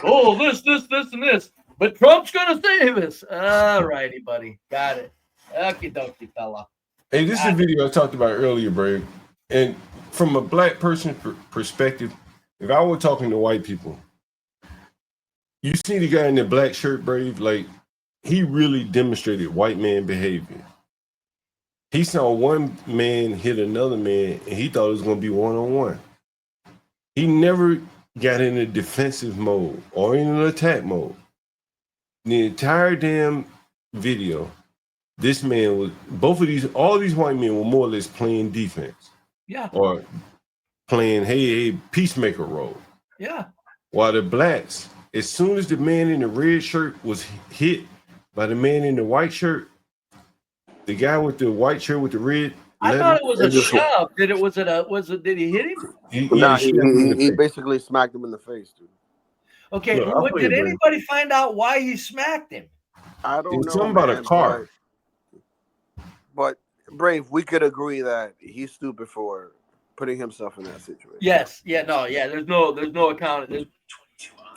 Oh, this, and this. But Trump's gonna save us. All righty, buddy. Got it. Okie dokie, fella. Hey, this is a video I talked about earlier, Brave. And from a black person perspective, if I were talking to white people, you see the guy in the black shirt, Brave, like he really demonstrated white man behavior. He saw one man hit another man and he thought it was going to be one-on-one. He never got in a defensive mode or in an attack mode. the entire damn video, this man was all these white men were more or less playing defense. Yeah. Or playing hey peacemaker role. Yeah. While the blacks, as soon as the man in the red shirt was hit by the man in the white shirt, the guy with the white shirt with the red. I thought it was a shove. Did he hit him? He basically smacked him in the face, dude. Okay, did anybody find out why he smacked him? I don't know. Something about a car. But Brave, we could agree that he's stupid for putting himself in that situation. Yes. Yeah. No. Yeah. There's no account.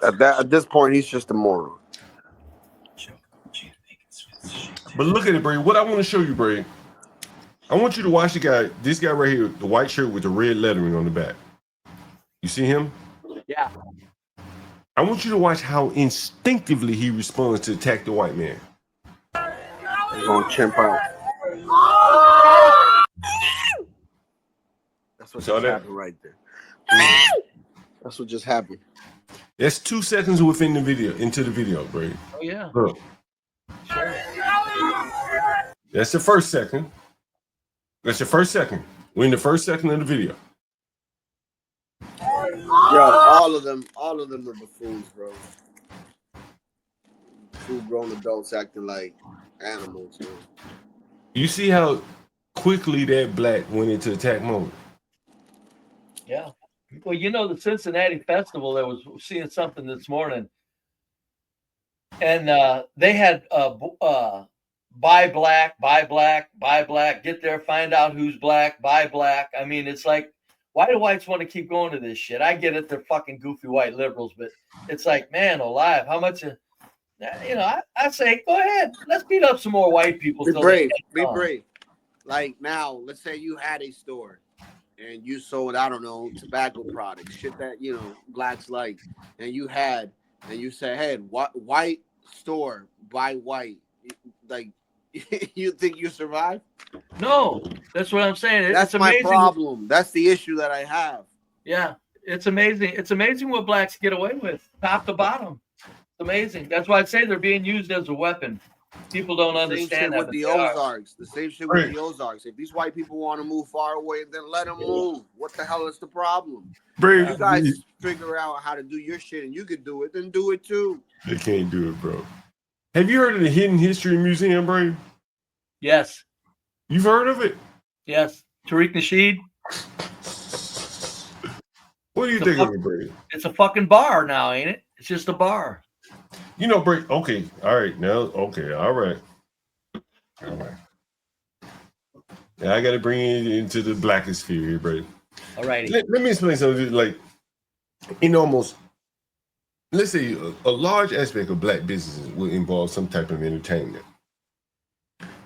At this point, he's just a moron. But look at it, Brave. What I want to show you, Brave. I want you to watch this guy right here, the white shirt with the red lettering on the back. You see him? Yeah. I want you to watch how instinctively he responds to attack the white man. He's going to chimp out. That's what just happened right there. That's what just happened. That's 2 seconds within the video, into the video, Brady. Oh, yeah. Look. Sure. That's the first second. That's the first second. We're in the first second of the video. Yo, all of them are buffoons, bro. Full-grown adults acting like animals, man. You see how quickly that black went into attack mode? Yeah. Well, the Cincinnati Festival, I was seeing something this morning. And they had buy black, get there, find out who's black, buy black. I mean, it's like, why do whites want to keep going to this shit? I get it, they're fucking goofy white liberals, but it's like, man, alive, how much, I say, go ahead, let's beat up some more white people. Be brave. Like now, let's say you had a store and you sold, I don't know, tobacco products, shit that, blacks like, and you said, hey, white store, buy white. Like, you think you survive? No, that's what I'm saying. That's my problem. That's the issue that I have. Yeah, it's amazing. It's amazing what blacks get away with, top to bottom. It's amazing. That's why I'd say they're being used as a weapon. People don't understand that. With the Ozarks. The same shit with the Ozarks. If these white people want to move far away, then let them move. What the hell is the problem? You guys figure out how to do your shit and you can do it, then do it too. They can't do it, bro. Have you heard of the Hidden History Museum, Brave? Yes. You've heard of it? Yes. Tariq Nasheed. What do you think of it, Brave? It's a fucking bar now, ain't it? It's just a bar. Brave. Okay. All right. Now, okay. All right. Yeah, I got to bring it into the blackest sphere here, Brave. All righty. Let me explain something. Like, let's say a large aspect of black businesses will involve some type of entertainment.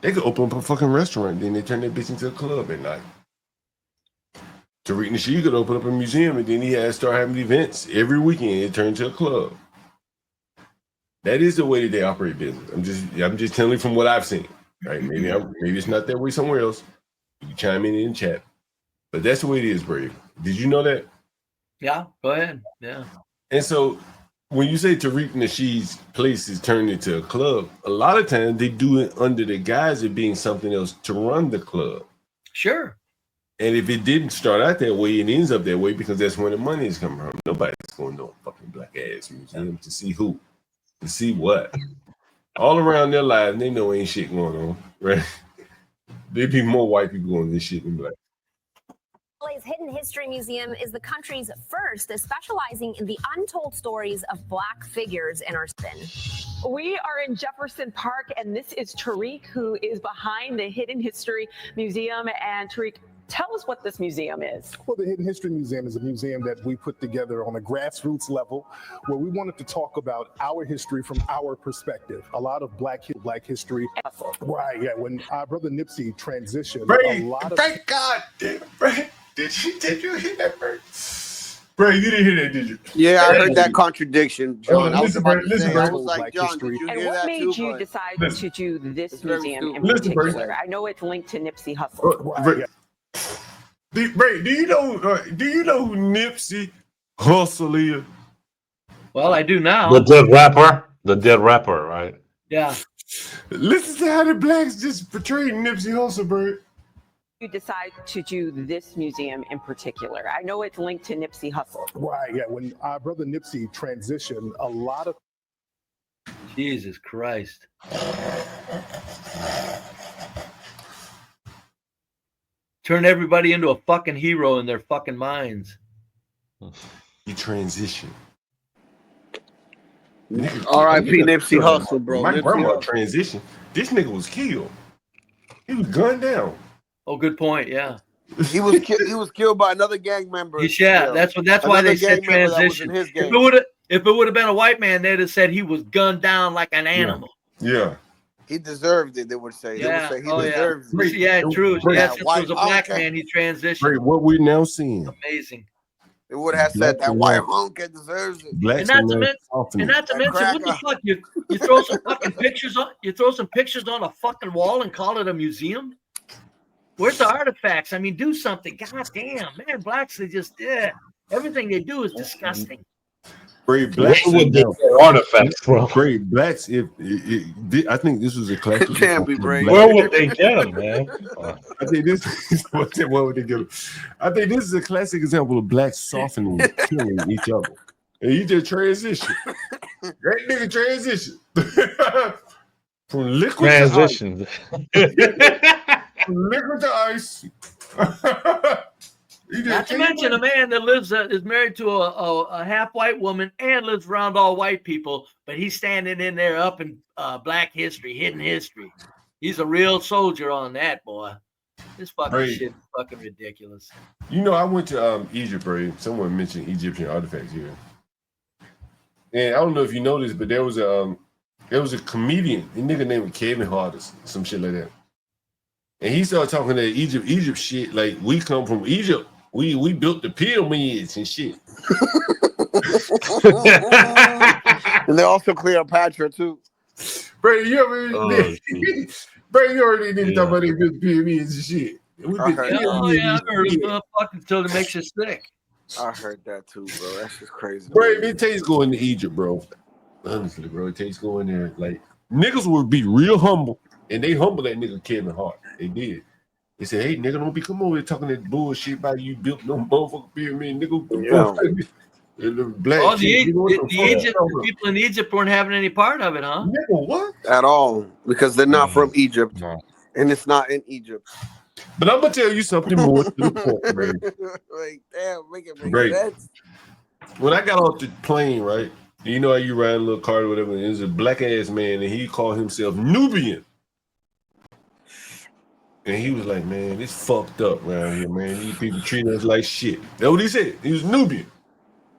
They could open up a fucking restaurant, then they turn that bitch into a club at night. Tariq Nasheed could open up a museum, and then he had to start having events every weekend. It turned to a club. That is the way that they operate business. I'm just telling you from what I've seen. Right? Maybe it's not that way somewhere else. You can chime in chat, but that's the way it is, Brave. Did you know that? Yeah. Go ahead. Yeah. And so, when you say Tariq Nasheed's place is turned into a club, a lot of times they do it under the guise of being something else to run the club. Sure. And if it didn't start out that way, it ends up that way because that's where the money is coming from. Nobody's going to a fucking black ass museum to see who, to see what. All around their lives, they know ain't shit going on, right? There'd be more white people going to this shit than black. LA's Hidden History Museum is the country's first, specializing in the untold stories of black figures in our spin. We are in Jefferson Park, and this is Tariq, who is behind the Hidden History Museum. And Tariq, tell us what this museum is. Well, the Hidden History Museum is a museum that we put together on a grassroots level where we wanted to talk about our history from our perspective. A lot of black history. Right, yeah. When our brother Nipsey transitioned, a lot of... Thank God, Brad. Did you hear that, Brad? Brad, you didn't hear that, did you? Yeah, I heard that contradiction, John. I was like, John, did you and hear what that made too, you but... decide to do this museum in Listen, particular? Brad. I know it's linked to Nipsey Hussle. Do you know who Nipsey Hussle is? Well, I do now. The rapper. The dead rapper, right? Yeah. Listen to how the blacks just portrayed Nipsey Hussle, bro. You decide to do this museum in particular? I know it's linked to Nipsey Hussle. Right, yeah. When our brother Nipsey transitioned, a lot of Jesus Christ. Turn everybody into a fucking hero in their fucking minds. He transitioned. R.I.P. Nipsey Hussle, bro. My Nipsey grandma Hussle. transitioned. This nigga was killed. He was gunned down. Oh, good point. Yeah. He was killed by another gang member. Yeah, that's why they said transition. His gang. If it would have been a white man, they'd have said he was gunned down like an animal. Yeah. He deserved it, they would say. Yeah. They would say he deserves it. Yeah, true. Yeah, since he was a black man, man, he transitioned. Great. What we're now seeing. Amazing. They would have said that white hunk deserves it. Blacks And not to mention, what the fuck? You throw some fucking pictures on. You throw some pictures on a fucking wall and call it a museum. Where's the artifacts? I mean, do something. God damn, man, blacks, they just everything they do is disgusting. Great blacks Where would they get artifacts from? Great blacks. I think this was a classic. Can't be brave. Where would they get them, man? I think this is what would they get them? I think this is a classic example of blacks softening, killing each other. And you just transition. That nigga transition. From liquid Transition. From liquid to ice. Not to mention a man that is married to a half white woman and lives around all white people, but he's standing in there up in black history, hidden history. He's a real soldier on that, boy. This fucking shit is fucking ridiculous. You know, I went to Egypt, right? Someone mentioned Egyptian artifacts here. And I don't know if you know this, but there was a comedian, a nigga named Kevin Hart or some shit like that. And he started talking that Egypt shit, like we come from Egypt. We built the pyramids and shit. And they're also Cleopatra too. Bro, you already nigga talk about they built the pyramids and shit. I've heard of fucking till it makes you sick. I heard that too, bro. That's just crazy. Bro, it takes going to Egypt, bro. Honestly, bro, it takes going there. Like niggas would be real humble, and they humble that nigga Kevin Hart. They did. They said, "Hey, nigga, don't be come over here talking that bullshit about you built no motherfucking pyramid, nigga." The people in Egypt weren't having any part of it, huh? Nigga, what? At all, because they're not from Egypt, and it's not in Egypt. But I'm gonna tell you something more to the point, man. Like, damn, make it make sense. When I got off the plane, right? You know how you ride a little car or whatever, and there's a black ass man, and he called himself Nubian. And he was like, man, it's fucked up around here, man. These people treat us like shit. That's what he said. He was Nubian.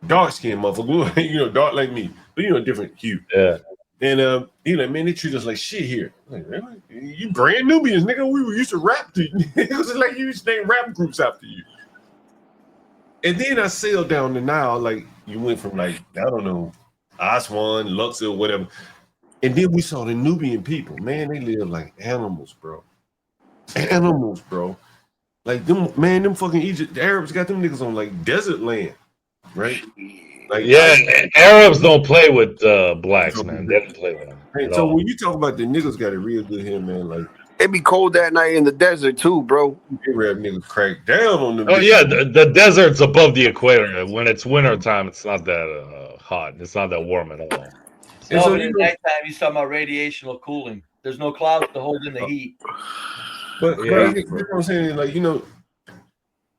Dark skinned motherfucker. You know, dark like me. But you know, different hue. Yeah. And he like, man, they treat us like shit here. Like, really? You brand Nubians, nigga. We used to rap to you. It was like you used to name rap groups after you. And then I sailed down the Nile, like you went from like, I don't know, Aswan, Luxor, whatever. And then we saw the Nubian people. Man, they live like animals, bro. Animals, bro. Like them, man, them fucking Egypt, the Arabs got them niggas on like desert land, right? Like Arabs don't play with blacks, man. They don't play with them. Right, so when you talk about the niggas got it real good here, man, like it be cold that night in the desert too, bro. Arab niggas crack down on them. Oh yeah, the desert's above the equator. When it's winter time, it's not that hot. It's not that warm at all. And so at nighttime, he's talking about radiational cooling. There's no clouds to hold in the heat. But you know what I'm saying? Like, you know,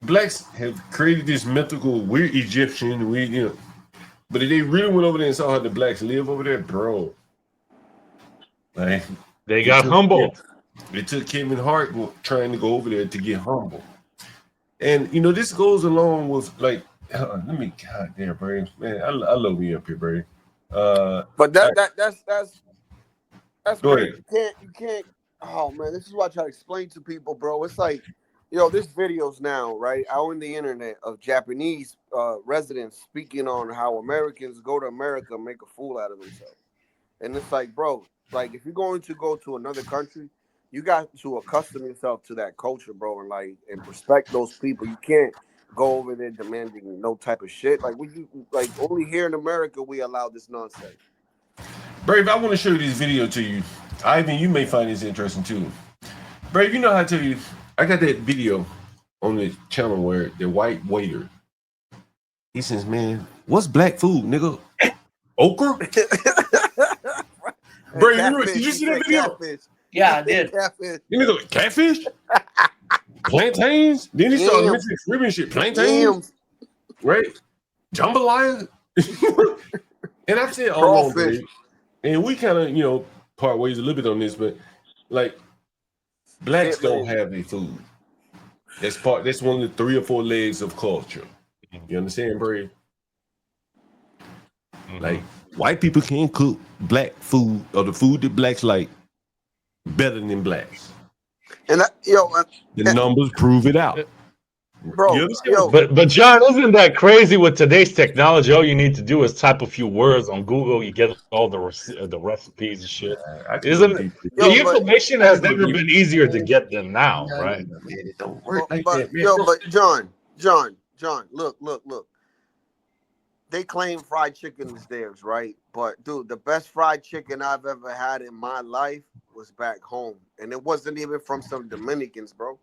blacks have created this mythical, we're Egyptian, but if they really went over there and saw how the blacks live over there, bro. Like they got humble. It took Kevin Hart trying to go over there to get humble. And you know, this goes along with like, let me, God damn, bro. Man, I love you up here, bro. But that's go crazy. You can't. Oh man, this is what I try to explain to people, bro. It's like, there's videos now, right, out on the internet of Japanese residents speaking on how Americans go to America and make a fool out of themselves. And it's like, bro, like if you're going to go to another country, you got to accustom yourself to that culture, bro, and respect those people. You can't go over there demanding no type of shit. Like only here in America we allow this nonsense. Brave, I want to show you this video to you. Ivan, you may find this interesting too. Brave, you know how I tell you, I got that video on the channel where the white waiter, he says, man, what's black food, nigga? Okra? Brave, did you see that video? Catfish. Yeah, I did. Catfish. You nigga, catfish? Plantains? Then he started mentioning Caribbean shit. Plantains? Right? Jambalaya? And I've said all along, Brave, and we kind of, part ways a little bit on this, but like blacks don't have a food. That's one of the 3 or 4 legs of culture. You understand, Brave? Like white people can't cook black food or the food that blacks like better than blacks. And the numbers prove it out. Bro, but John, isn't that crazy? With today's technology, all you need to do is type a few words on Google. You get all the recipes and shit. Isn't the information has never been easier to get than now, right? It don't work like but, that, man. but John, look. They claim fried chicken is theirs, right? But dude, the best fried chicken I've ever had in my life was back home, and it wasn't even from some Dominicans, bro.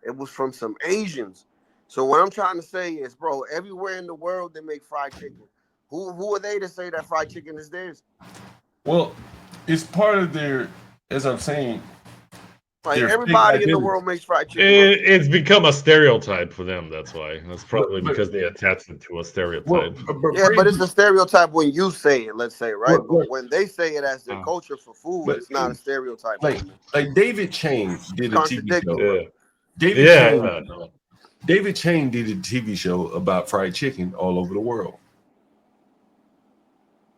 It was from some Asians. So what I'm trying to say is, bro, everywhere in the world they make fried chicken. Who are they to say that fried chicken is theirs? Well, it's part of their, as I'm saying, like everybody in the world makes fried chicken. It's become a stereotype for them. That's why. That's probably because they attach it to a stereotype. But it's a stereotype when you say it. Let's say, right? But when they say it as their culture for food, it's not a stereotype. Like David Chang did a TV show. Yeah. David Chang did a TV show about fried chicken all over the world.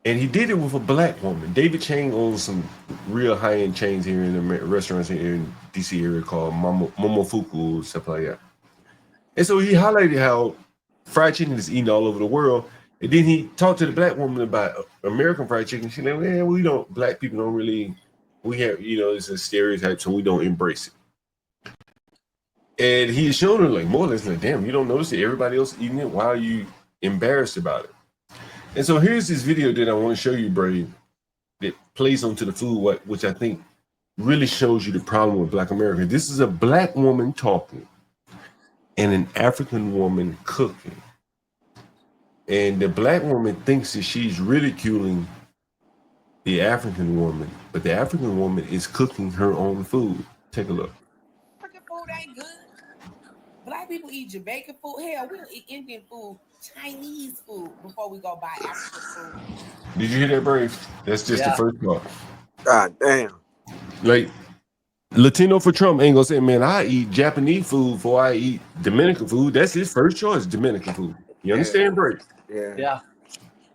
And he did it with a black woman. David Chang owns some real high-end chains here in the restaurants here in DC area called Momofuku, stuff like that. And so he highlighted how fried chicken is eaten all over the world. And then he talked to the black woman about American fried chicken. She said, man, black people don't really, we have, it's a stereotype, so we don't embrace it. And he's shown her like more or less like, damn, you don't notice it. Everybody else eating it. Why are you embarrassed about it? And so here's this video that I want to show you, Brave, that plays onto the food, which I think really shows you the problem with Black America. This is a black woman talking and an African woman cooking. And the black woman thinks that she's ridiculing the African woman, but the African woman is cooking her own food. Take a look. African food ain't good. Black people eat Jamaican food. Hell, we'll eat Indian food, Chinese food before we go buy African food. Did you hear that, Brave? That's just the first part. God damn. Like, Latino for Trump ain't gonna say, man, I eat Japanese food before I eat Dominican food. That's his first choice, Dominican food. You understand, Brave? Yeah.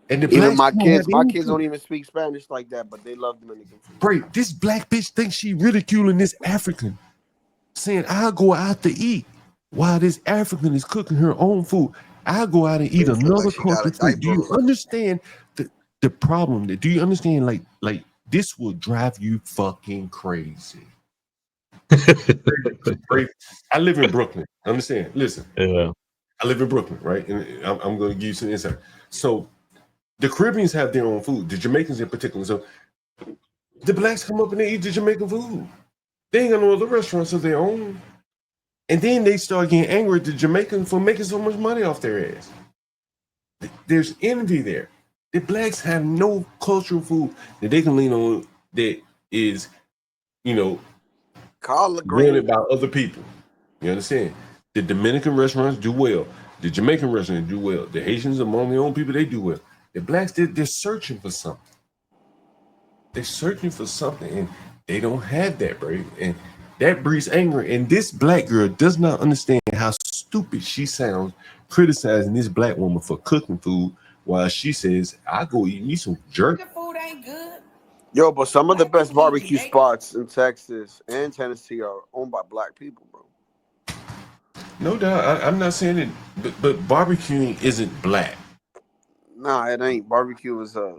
And the even my blacks kids don't even speak Spanish like that, but they love Dominican food. Brave, this black bitch thinks she ridiculing this African, saying I'll go out to eat while this African is cooking her own food. I'll go out and eat another culture food. Do you understand the problem? Do you understand like this will drive you fucking crazy? I live in Brooklyn. Understand? Listen. Yeah. I live in Brooklyn, right? And I'm going to give you some insight. So the Caribbeans have their own food, the Jamaicans in particular. So the blacks come up and they eat the Jamaican food. They ain't got no other restaurants of their own. And then they start getting angry at the Jamaicans for making so much money off their ass. There's envy there. The blacks have no cultural food that they can lean on that is, wanted by other people. You understand? The Dominican restaurants do well. The Jamaican restaurants do well. The Haitians among their own people, they do well. The blacks, they're searching for something. They're searching for something, and they don't have that, bro. And that breeds anger. And this black girl does not understand how stupid she sounds criticizing this black woman for cooking food while she says, I go eat me some jerk. Food ain't good. Yo, but some of the best barbecue spots in Texas and Tennessee are owned by black people, bro. No doubt. I'm not saying it, but barbecuing isn't black. Nah, it ain't. Barbecue is a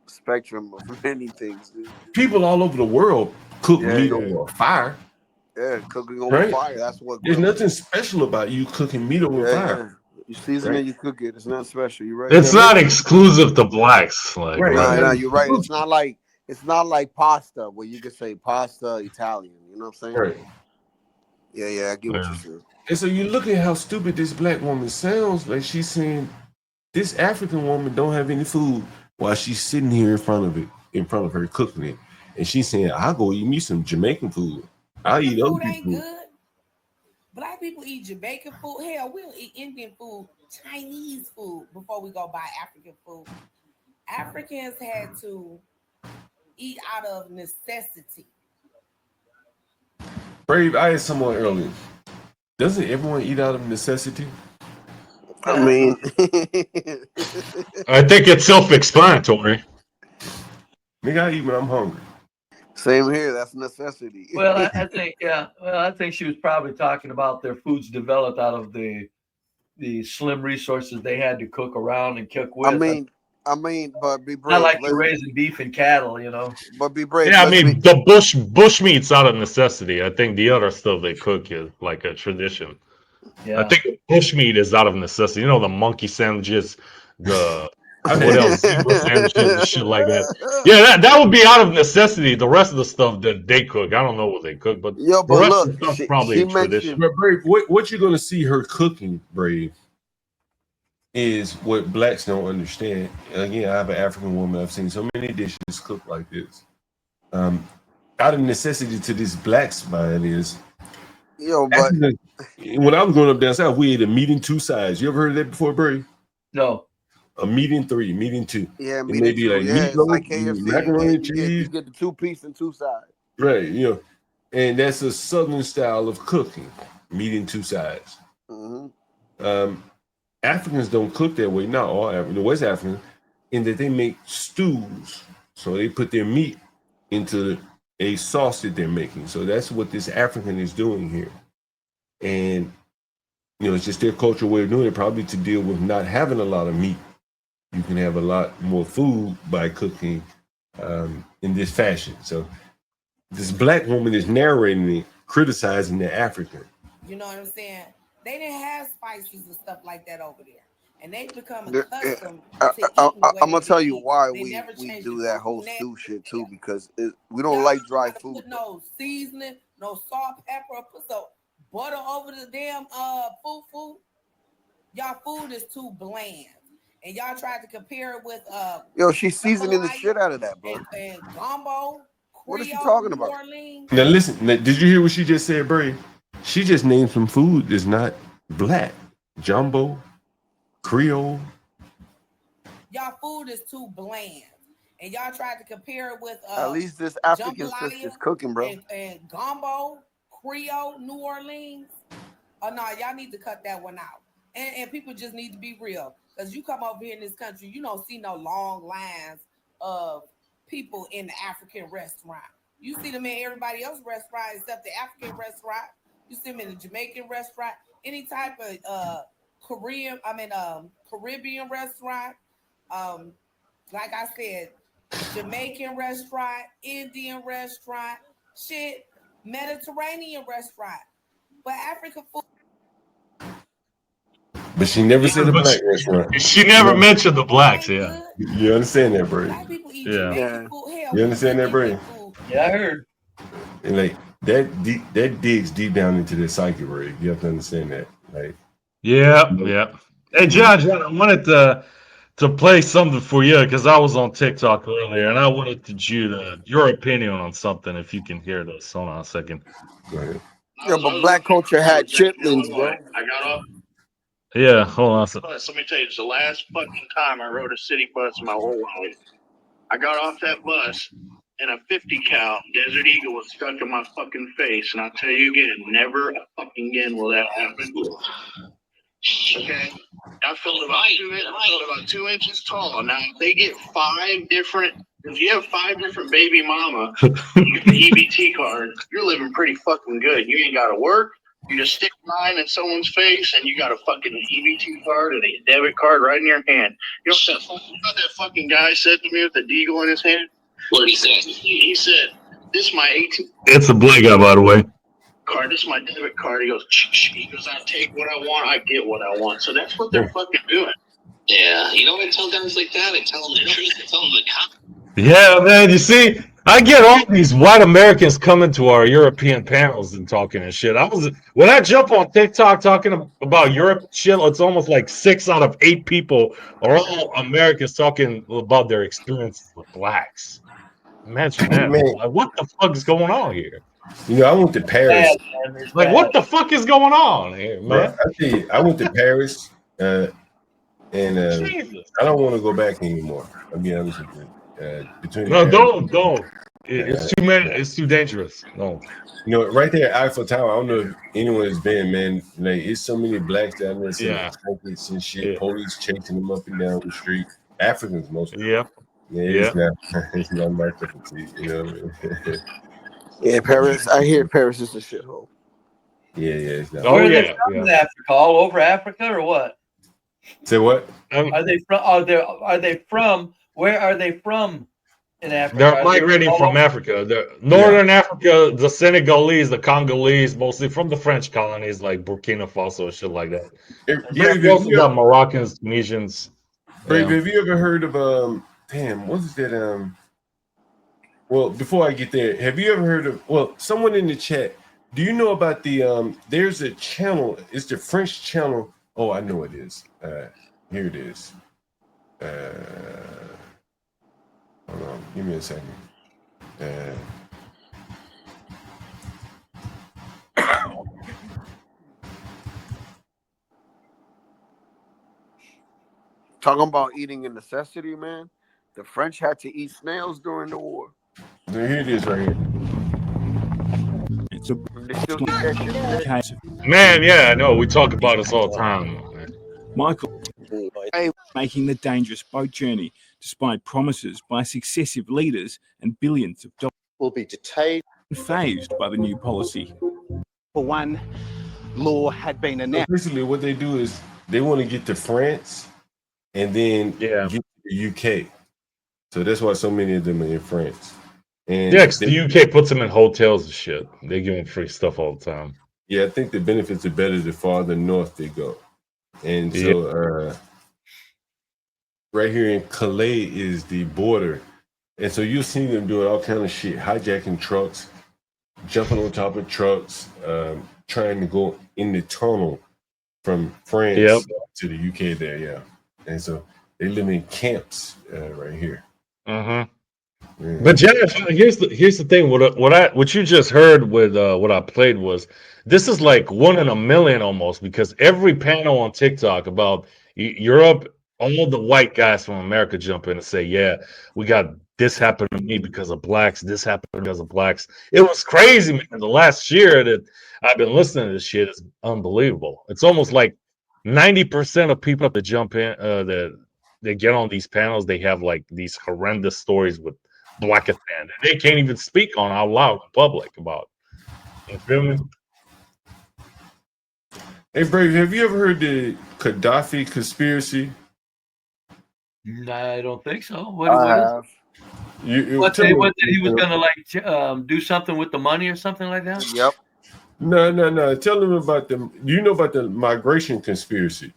spectrum of many things, dude. People all over the world cook meat over a fire. Yeah, cooking over fire. That's what. There's nothing special about you cooking meat over fire. Yeah. You season it, you cook it. It's not special. You're right. It's not exclusive to blacks. Like, No, you're right. It's not like It's not like pasta where you could say pasta Italian. You know what I'm saying? Right. Yeah, I get what you're saying. And so you look at how stupid this black woman sounds. Like she's saying this African woman don't have any food while she's sitting here in front of her cooking it, and she's saying, "I'll go eat me some Jamaican food. I'll eat other Food ain't people's food." good. Black people eat Jamaican food. Hell, we'll eat Indian food, Chinese food before we go buy African food. Africans had to eat out of necessity. Brave, I asked someone earlier. Doesn't everyone eat out of necessity? I mean, I think it's self-explanatory. Nigga, I eat when I'm hungry. Same here. That's necessity. Well, I think I think she was probably talking about their foods developed out of the slim resources they had to cook around and cook with. I mean, but be brave. Not like you're raising beef and cattle, you know. But be brave. Yeah, I mean, the bush meat's out of necessity. I think the other stuff they cook is like a tradition. Yeah. I think bush meat is out of necessity. You know, the monkey sandwiches, the what else? Zebra sandwiches and shit like that. Yeah, that would be out of necessity. The rest of the stuff that they cook, I don't know what they cook, but Yo, the but rest look, of the stuff she probably a mentioned. tradition. But Brave, what you're gonna see her cooking, Brave, is what blacks don't understand. Again, I have an African woman. I've seen so many dishes cooked like this. Out of necessity to this black spine is. Yo, but when I was growing up down south, we ate a meat in two sides. You ever heard of that before, Brave? No. A meat in three, meat in two. Yeah, it meat may in be two. like Yeah, it's meatloaf, like KFC. macaroni and You cheese. get the 2 piece and 2 sides. Right, and that's a southern style of cooking, meat in two sides. Mm-hmm. Africans don't cook that way. Not all Africans, the West Africans, in that they make stews. So they put their meat into a sauce that they're making. So that's what this African is doing here. And it's just their cultural way of doing it, probably to deal with not having a lot of meat. You can have a lot more food by cooking in this fashion. So this black woman is narrating it, criticizing the African. You know what I'm saying? They didn't have spices and stuff like that over there. And they become accustomed to eating the way I'm gonna tell you why they we never changed do the that food whole name. stew shit too, because we don't like dry food. Put no seasoning, no salt, pepper, put some butter over the damn food. Y'all food is too bland. And y'all tried to compare it with Yo, she's seasoning the shit out of that, bro. And gumbo. What is she talking about? Now listen, did you hear what she just said, Bray? She just named some food that's not black. Jumbo, Creole. Y'all food is too bland. And y'all tried to compare it with at least this African sister's cooking, bro. And gumbo, Creole, New Orleans. Oh no, y'all need to cut that one out. And people just need to be real. Because you come over here in this country, you don't see no long lines of people in the African restaurant. You see them in everybody else's restaurant except the African restaurant. You see them in the Jamaican restaurant, any type of Caribbean restaurant. Like I said, Jamaican restaurant, Indian restaurant, shit, Mediterranean restaurant. But African food. But she never said a black restaurant. She never mentioned the blacks, yeah. You understand that, Bray? Yeah. You understand that, Bray? Yeah, I heard. And like that digs deep down into the psyche, Bray. You have to understand that. Like, yeah. Hey, John, I wanted to play something for you because I was on TikTok earlier and I wanted your opinion on something. If you can hear this, hold on a second. Go ahead. Yeah, but black culture had chitlins, bro. I got off. Yeah, hold on a second. Let me tell you, it's the last fucking time I rode a city bus in my whole life. I got off that bus and a 50 cal Desert Eagle was stuck in my fucking face, and I'll tell you again, never fucking again will that happen. Okay, I felt about 2 inches tall. Now if they get if you have 5 different baby mama, you get the EBT card, you're living pretty fucking good. You ain't got to work. You just stick mine in someone's face, and you got a fucking EBT card and a debit card right in your hand. You know what that fucking guy said to me with the deagle in his hand? What did he say? He said, "This is my 18." It's a black guy, by the way. Card. This is my debit card. He goes, I take what I want, I get what I want. So that's what they're fucking doing. Yeah, you know what I tell guys like that? I tell them the truth. I tell them the Yeah, man. You see, I get all these white Americans coming to our European panels and talking and shit. When I jump on TikTok talking about Europe shit, it's almost like 6 out of 8 people are all Americans talking about their experiences with blacks. Imagine that, man. Man, Like, what the fuck is going on here? I went to Paris. Bad, man. It's Like, bad. what the fuck is going on here, Bro, man? I tell you, I went to Paris, and Jesus. I don't want to go back anymore. I'll be honest with you. Between the No, Arab, don't. It's too many. It's too dangerous. No. right there at Eiffel Tower. I don't know if anyone has been, man. Like, it's so many blacks down there sitting Yeah. trinkets and shit. Yeah. Police chasing them up and down the street. Africans mostly. Yep. Yeah, Yeah. it's not my cup of tea. You know. Yeah, Paris. I hear Paris is a shithole. Yeah, it's not. Oh, Where are they yeah, from yeah. in Africa? All over Africa, or what? Say what? Are they from? Are they from? Where are they from in Africa? They're Are they migrating all from over? Africa. Northern Africa, the Senegalese, the Congolese, mostly from the French colonies like Burkina Faso, shit like that. Brave, You also got Moroccans, Tunisians. Brave, Yeah. have you ever heard of damn, what is that? Well, before I get there, have you ever heard of someone in the chat, do you know about the there's a channel, it's the French channel. Oh, I know it is. Here it is. Hold on, give me a second. Talking about eating a necessity, man. The French had to eat snails during the war. Here it is right here. It's a They still eat that shit today. case of Man, yeah, I know. We talk about this all the time. Man. Michael making the dangerous boat journey despite promises by successive leaders and billions of dollars will be detained. Phased by the new policy. For one, law had been announced. Basically, what they do is they want to get to France and then get to the UK. So that's why so many of them are in France. And Yeah, because the UK puts them in hotels and shit. They give them free stuff all the time. Yeah, I think the benefits are better the farther north they go. And so right here in Calais is the border. And so you'll see them doing all kind of shit, hijacking trucks, jumping on top of trucks, trying to go in the tunnel from France to the UK there, yeah. And so they live in camps right here. Mm-hmm. Yeah. But Jeff, here's the thing. What you just heard with what I played was this is like 1 in a million almost, because every panel on TikTok about Europe, all the white guys from America jump in and say, "Yeah, we got this happened to me because of blacks. This happened because of blacks." It was crazy, man. The last year that I've been listening to this shit is unbelievable. It's almost like 90% of people that jump in that they get on these panels, they have like these horrendous stories with Blackistan. They can't even speak on out loud in public about it. You feel me? Hey, Brave, have you ever heard the Gaddafi conspiracy? No, I don't think so. What is it? What that he was going to like do something with the money or something like that? Yep. No. Tell them about do you know about the migration conspiracy?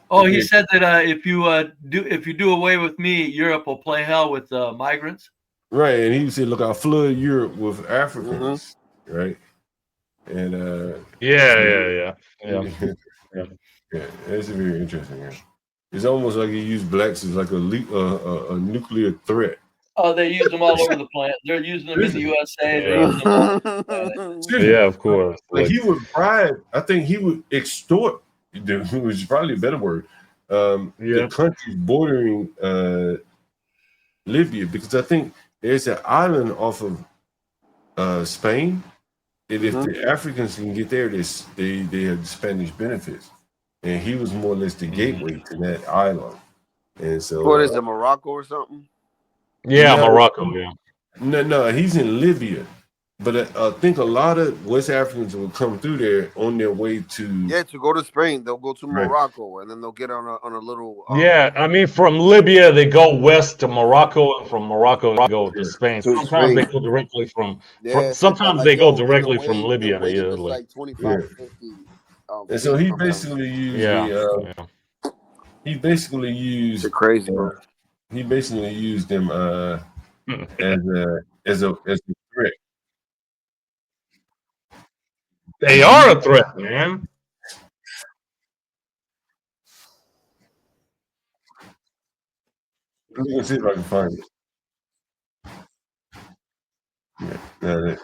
Oh, he said that if you do away with me, Europe will play hell with migrants. Right, and he said, "Look, I'll flood Europe with Africans." Right, and yeah. That's very interesting. Yeah. It's almost like he used blacks as like a nuclear threat. Oh, they use them all over the planet. They're using them in the USA. They're using them all over the planet. Yeah, of course. Like he would bribe. I think he would extort. Which is probably a better word. The countries bordering Libya, because I think there's an island off of Spain, and if the Africans can get there, they have the Spanish benefits, and he was more or less the gateway to that island. And so, what is it, Morocco or something? Yeah, Morocco. Yeah. No, he's in Libya. But I think a lot of West Africans will come through there on their way to to go to Spain. They'll go to Morocco, and then they'll get on a little. Yeah, I mean, from Libya they go west to Morocco, and from Morocco they go to Spain. Sometimes they go directly from. Sometimes they go directly from Libya to Italy. Like 25 to 50. And so he basically used he basically used crazy, bro. He basically used them as a threat. They are a threat, man. Let me see if I can find it. Yeah,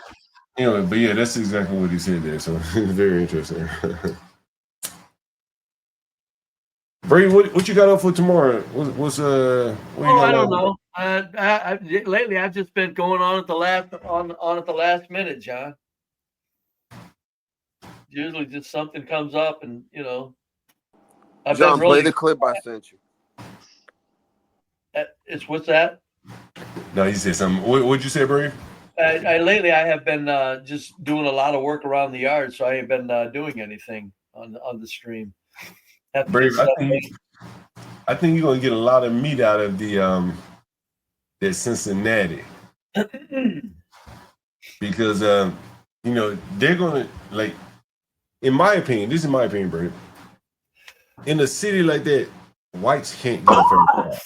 anyway, but yeah, that's exactly what he said there. So very interesting. Brady, what you got up for tomorrow? What you I got don't on? know. Lately, I've just been going on at the last minute, John. Usually, just something comes up, and I've John, been really. play the clip I sent you. It's what's that? No, he said something. What'd you say, Brady? Lately, I have been just doing a lot of work around the yard, so I ain't been doing anything on the stream. Brady, I think you're gonna get a lot of meat out of the that Cincinnati because they're gonna, like, in my opinion, this is my opinion, Brady. In a city like that, whites can't get a fair trial.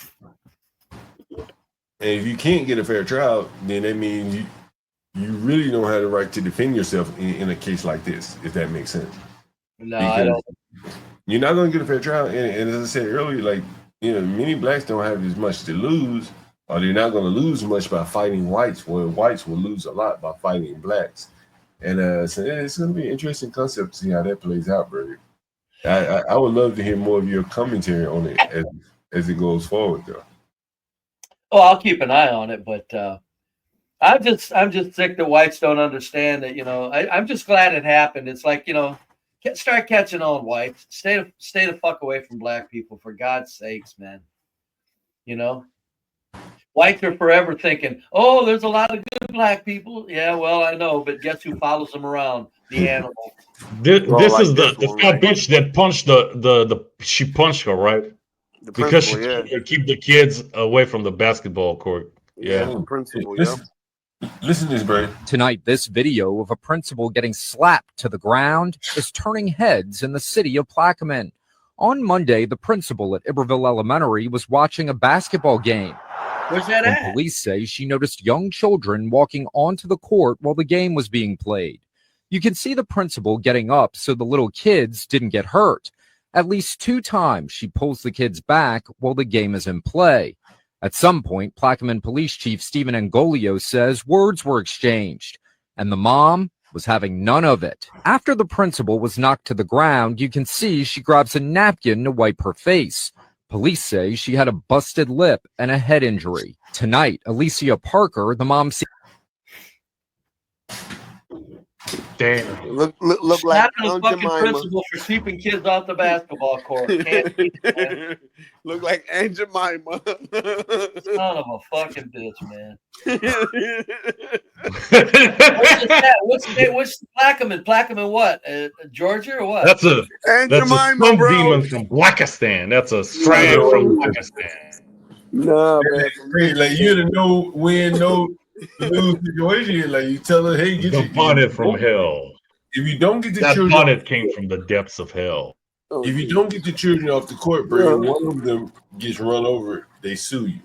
And if you can't get a fair trial, then that means you really don't have the right to defend yourself in a case like this, if that makes sense. No, I don't. You're not going to get a fair trial. And as I said earlier, like, many blacks don't have as much to lose, or they're not going to lose much by fighting whites, where whites will lose a lot by fighting blacks. And so it's going to be an interesting concept to see how that plays out, Brady. I would love to hear more of your commentary on it as it goes forward, though. Oh, I'll keep an eye on it, but I'm just sick that whites don't understand that. I'm just glad it happened. It's like, start catching on, whites. Stay the fuck away from black people, for God's sakes, man. Whites are forever thinking, oh, there's a lot of good black people. Yeah, well, I know, but guess who follows them around? The animal. This is the fat bitch that punched she punched her, right? Because she told her to keep the kids away from the basketball court. Yeah, the principal. Listen to this, Brady. Tonight, this video of a principal getting slapped to the ground is turning heads in the city of Plaquemine. On Monday, the principal at Iberville Elementary was watching a basketball game. Where's that at? Police say she noticed young children walking onto the court while the game was being played. You can see the principal getting up so the little kids didn't get hurt. At least 2 times, she pulls the kids back while the game is in play. At some point, Plaquemine Police Chief Stephen Angolio says words were exchanged, and the mom was having none of it. After the principal was knocked to the ground, you can see she grabs a napkin to wipe her face. Police say she had a busted lip and a head injury. Tonight, Alicia Parker, the mom, damn. Look like Aunt fucking principal for keeping kids off the basketball court. Look like Aunt Jemima. Son of a fucking bitch, man. What's Plaquemine? Plaquemine what? Georgia or what? That's a skunk demon from Blackistan. That's a strand from Blackistan. Nah, man. Like, you to know when lose situation, like, you tell her, hey, get the bonnet from hell. If you don't get the that children, bonnet came from the depths of hell. If you don't get the children off the court, bro, one of them gets run over, they sue you.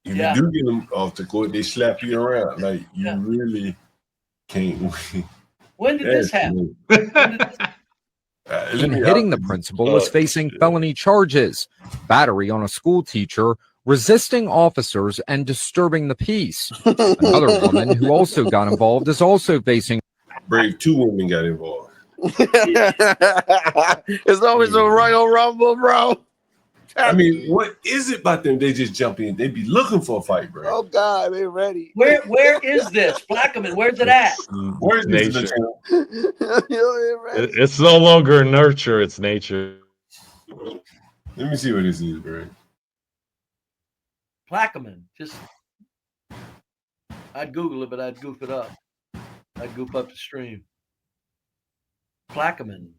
If you do get them off the court, they slap you around. Like, you really can't win. When did this happen? hitting the principal is facing felony charges, battery on a school teacher, resisting officers, and disturbing the peace. Another woman who also got involved is also facing. Brave, 2 women got involved. It's always a Royal Rumble, bro. I mean, what is it about them? They just jump in. They be looking for a fight, bro. Oh God, they ready. Where is this? Plaquemine, where's it at? Where's nature? This? It's no longer nurture, it's nature. Let me see what this is, bro. Plaquemine. I'd Google it, but I'd goof it up. I'd goof up the stream. Plaquemine.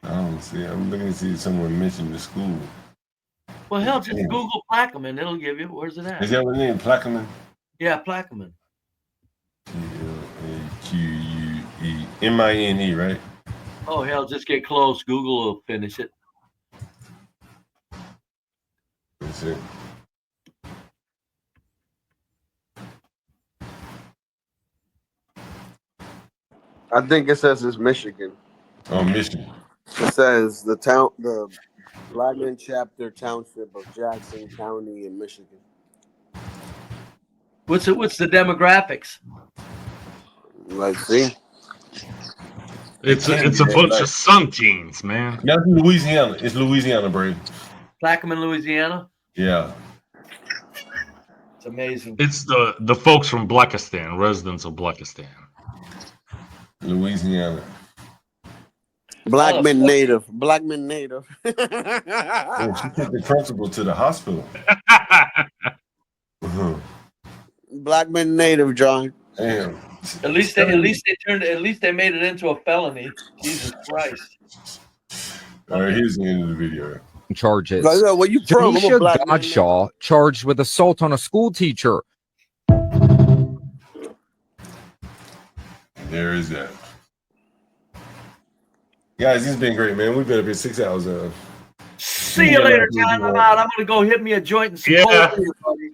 I don't see. I'm looking to see if someone mentioned the school. Well, hell, just Google Plaquemine. It'll give you. Where's it at? Is that what name? Plaquemine? Yeah, Plaquemine. Plaquemine, right? Oh hell, just get close. Google will finish it. That's it. I think it says it's Michigan. Oh, Michigan. It says the Blackman chapter township of Jackson County in Michigan. What's the demographics? Let's see. It's a bunch of sun teens, man. That's Louisiana. It's Louisiana, Brady. Plaquemine, Louisiana. Yeah. It's amazing. It's the folks from Blackistan, residents of Blackistan. Louisiana. Blackman native. Blackman native. Oh, she took the principal to the hospital. Blackman native, John. Damn. At least they made it into a felony. Jesus Christ. All right, here's the end of the video. Charges. Where you from? I'm a Janisha black man. Godshaw charged with assault on a school teacher. There is that. Guys, this has been great, man. We've been up here 6 hours. See you later, John. I'm out. I'm gonna go hit me a joint and some cold beer, buddy.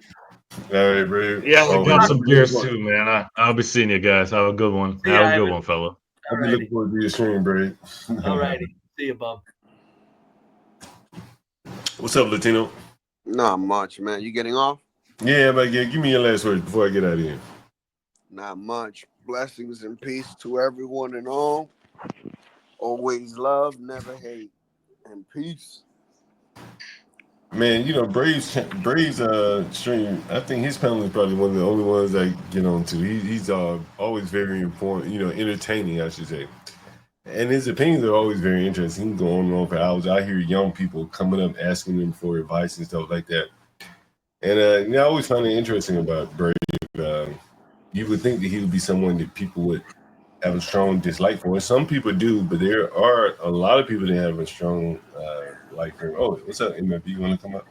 All right, bro. Yeah, I got some beers too, man. I'll be seeing you guys. Have a good one. Have a good one, fella. I'll be looking forward to your stream, bro. All righty. See you, bub. What's up, Latino? Not much, man. You getting off? Yeah, but give me your last words before I get out of here. Not much. Blessings and peace to everyone and all. Always love, never hate, and peace. Man, you know, Braves stream, I think his panel is probably one of the only ones I get on to. He's always very important, entertaining, I should say. And his opinions are always very interesting. He can go on and on for hours. I hear young people coming up asking him for advice and stuff like that. And I always find it interesting about Brave. You would think that he would be someone that people would have a strong dislike for. Some people do, but there are a lot of people that have a strong like for him. Oh, what's up, MFB? You want to come up?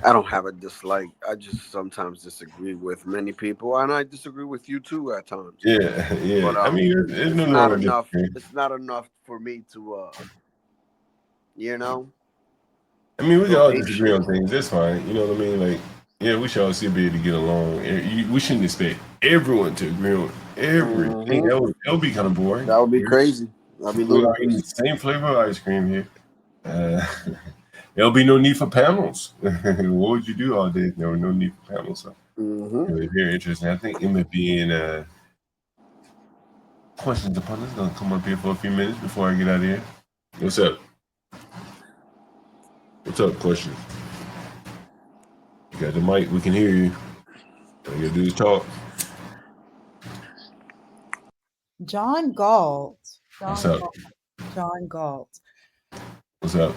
I don't have a dislike. I just sometimes disagree with many people, and I disagree with you too at times. Yeah, yeah. But, I mean, it's not enough. It's not enough for me to, I mean, we can all disagree on things. That's fine. You know what I mean? Like, yeah, we should all still be able to get along. We shouldn't expect everyone to agree on everything. Mhm. That would be kind of boring. That would be crazy. That'd be We're ludicrous. eating the same flavor of ice cream here. There'll be no need for panels. What would you do all day if there were no need for panels? So, really very interesting. I think MFB and questions upon us gonna come up here for a few minutes before I get out of here. What's up? What's up? Question. You got the mic. We can hear you. All you gotta do is talk. John Galt. What's up? John Galt. What's up?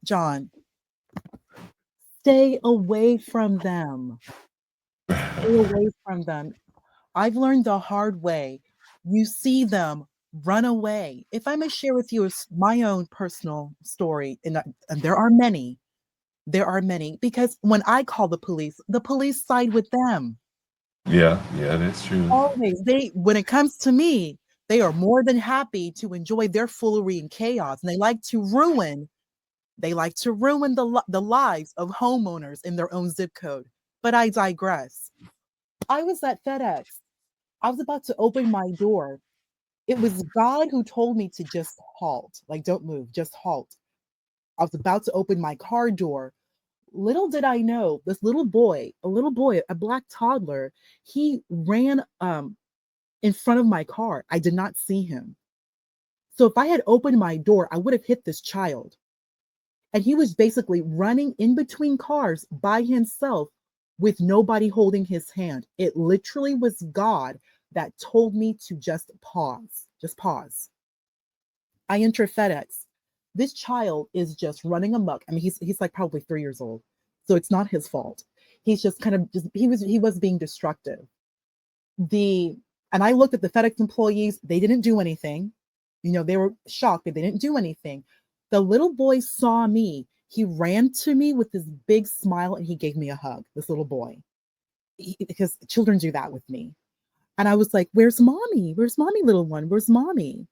John, stay away from them. Stay away from them. I've learned the hard way. You see them, run away. If I may share with you my own personal story, and there are many, because when I call the police side with them. Yeah, that's true. Always. When it comes to me, they are more than happy to enjoy their foolery and chaos, and they like to ruin the lives of homeowners in their own zip code. But I digress. I was at FedEx. I was about to open my door. It was God who told me to just halt. Like, don't move, just halt. I was about to open my car door. Little did I know, this little boy, a black toddler, he ran in front of my car. I did not see him. So if I had opened my door, I would have hit this child. And he was basically running in between cars by himself with nobody holding his hand. It literally was God that told me to just pause. Just pause. I enter FedEx. This child is just running amok. I mean, he's like probably 3 years old. So it's not his fault. He's just he was being destructive. And I looked at the FedEx employees. They didn't do anything. They were shocked, but they didn't do anything. The little boy saw me. He ran to me with this big smile and he gave me a hug, this little boy. Because children do that with me. And I was like, where's mommy? Where's mommy, little one? Where's mommy?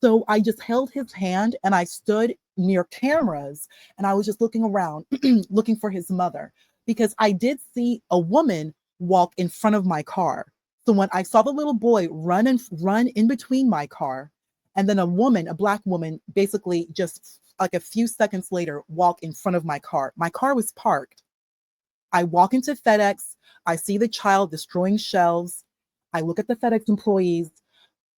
So I just held his hand and I stood near cameras and I was just looking around, looking for his mother, because I did see a woman walk in front of my car. So when I saw the little boy run in between my car, and then a woman, a black woman, basically just like a few seconds later, walk in front of my car. My car was parked. I walk into FedEx. I see the child destroying shelves. I look at the FedEx employees.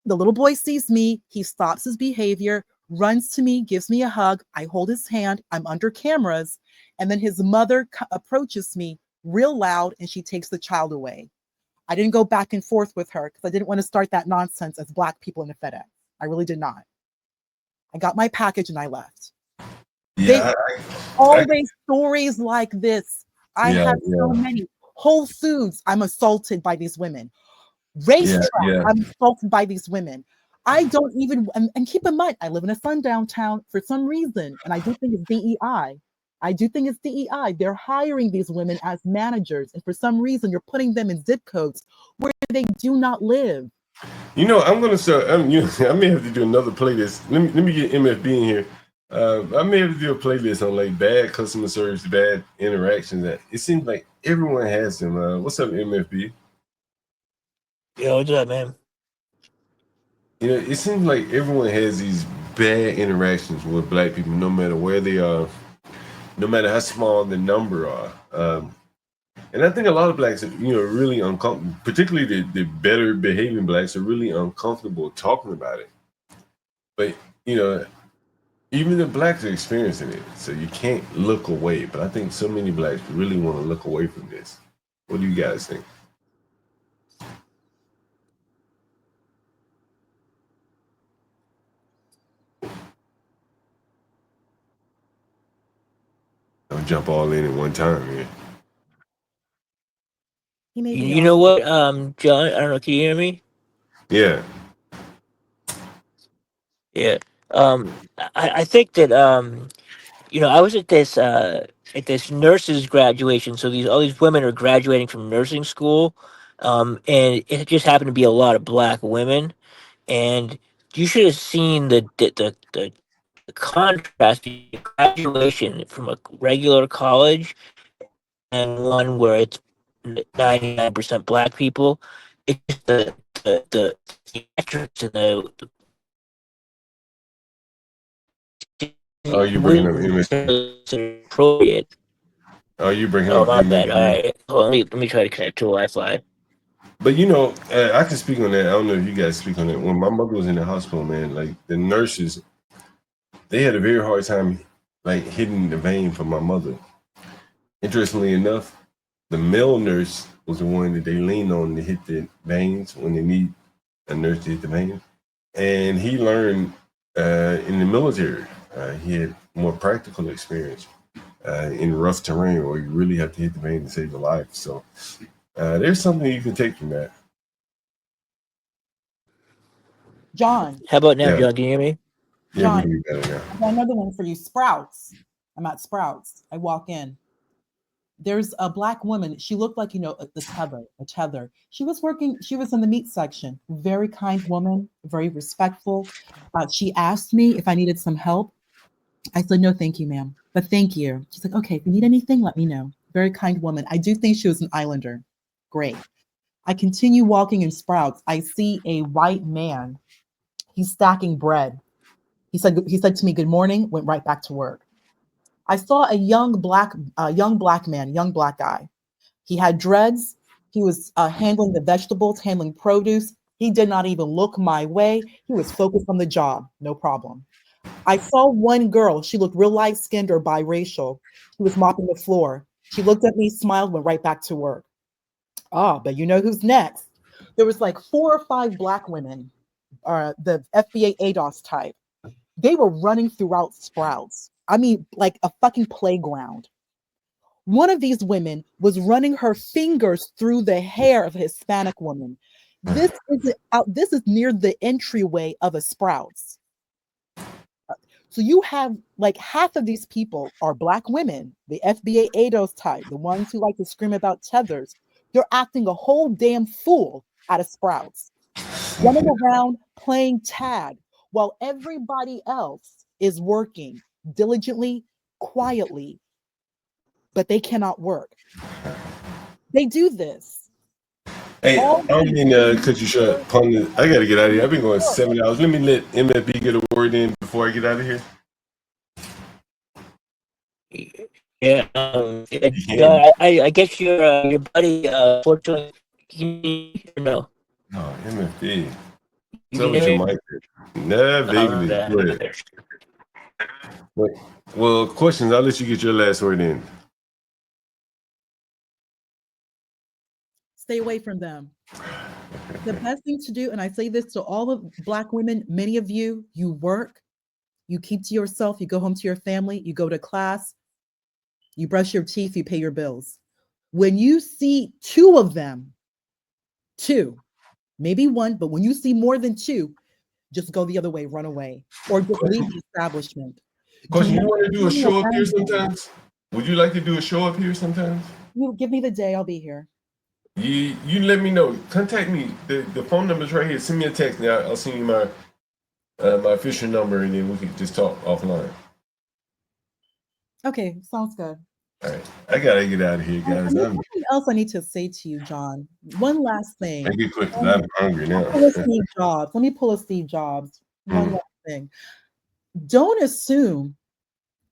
The little boy sees me. He stops his behavior, runs to me, gives me a hug. I hold his hand. I'm under cameras. And then his mother approaches me real loud and she takes the child away. I didn't go back and forth with her because I didn't want to start that nonsense as Black people in the FedEx. I really did not. I got my package and I left. Yeah, Always stories like this. I Yeah, have so yeah. many. Whole Foods, I'm assaulted by these women. Racetrack, yeah. I'm assaulted by these women. I don't even, and keep in mind, I live in a sundown town for some reason, and I do think it's DEI. I do think it's DEI. They're hiring these women as managers, and for some reason, you're putting them in zip codes where they do not live. You know, I'm gonna start. I may have to do another playlist. Let me get MFB in here. I may have to do a playlist on like bad customer service, bad interactions. That it seems like everyone has them. What's up, MFB? Yo, what's up, man? You know, it seems like everyone has these bad interactions with Black people, no matter where they are, no matter how small the number are. And I think a lot of Blacks are, really uncomfortable, particularly the better behaving Blacks are really uncomfortable talking about it. But, even the Blacks are experiencing it, so you can't look away. But I think so many Blacks really want to look away from this. What do you guys think? Don't jump all in at one time, man. He may be You know what, John? I don't know. Can you hear me? Yeah. Yeah. I think that I was at this nurses graduation. So all these women are graduating from nursing school, and it just happened to be a lot of Black women. And you should have seen the contrast between graduation from a regular college and one where it's 99% Black people. It's just the theatrics and Oh, you bringing up MSP? appropriate. Oh, you bringing Oh, up my bad. All MSP? right. Hold on, let me try to connect to Wi-Fi. But I can speak on that. I don't know if you guys speak on that. When my mother was in the hospital, man, like the nurses, they had a very hard time like hitting the vein for my mother. Interestingly enough, the male nurse was the one that they leaned on to hit the veins when they need a nurse to hit the veins. And he learned in the military. He had more practical experience in rough terrain where you really have to hit the vein to save a life. So there's something you can take from that. John. How about now, Yeah. John? Can you hear me? Yeah, we John, can do better now. I got another one for you. Sprouts. I'm at Sprouts. I walk in. There's a Black woman. She looked like, a tether. She was in the meat section. Very kind woman, very respectful. She asked me if I needed some help. I said, no, thank you, ma'am. But thank you. She's like, okay, if you need anything, let me know. Very kind woman. I do think she was an Islander. Great. I continue walking in Sprouts. I see a white man. He's stacking bread. He said to me, good morning, went right back to work. I saw a young black man, young black guy. He had dreads. He was handling the vegetables, handling produce. He did not even look my way. He was focused on the job, no problem. I saw one girl. She looked real light-skinned or biracial. She was mopping the floor. She looked at me, smiled, went right back to work. But you know who's next? There was like 4 or 5 Black women, the FBA ADOS type. They were running throughout Sprouts. I mean, like a fucking playground. One of these women was running her fingers through the hair of a Hispanic woman. This is near the entryway of a Sprouts. So you have like half of these people are Black women, the FBA ADOS type, the ones who like to scream about tethers. They're acting a whole damn fool out of Sprouts, running around playing tag. while everybody else is working diligently, quietly, but they cannot work. They do this. Hey, I don't mean to cut you short. I got to get out of here. I've been going 7 hours. Let me let MFB get a word in before I get out of here. Yeah, I guess your buddy, fortunately, no. No, MFB. What's up with your mic? Nah, vaguely. Go ahead. Well, questions. I'll let you get your last word in. Stay away from them. The best thing to do, and I say this to all of Black women, many of you, you work, you keep to yourself, you go home to your family, you go to class, you brush your teeth, you pay your bills. When you see two of them, two, maybe one, but when you see more than two, just go the other way, run away, or just leave the establishment. Question, you want to do a show up here sometimes? Would you like to do a show up here sometimes? You give me the day, I'll be here. You let me know. Contact me. The phone number's right here. Send me a text. Now I'll send you my my official number, and then we can just talk offline. Okay, sounds good. All right, I gotta get out of here, guys. Something else I need to say to you, John. One last thing. Make it quick, 'cause I'm hungry now. Let me pull a Steve Jobs. One last thing. Don't assume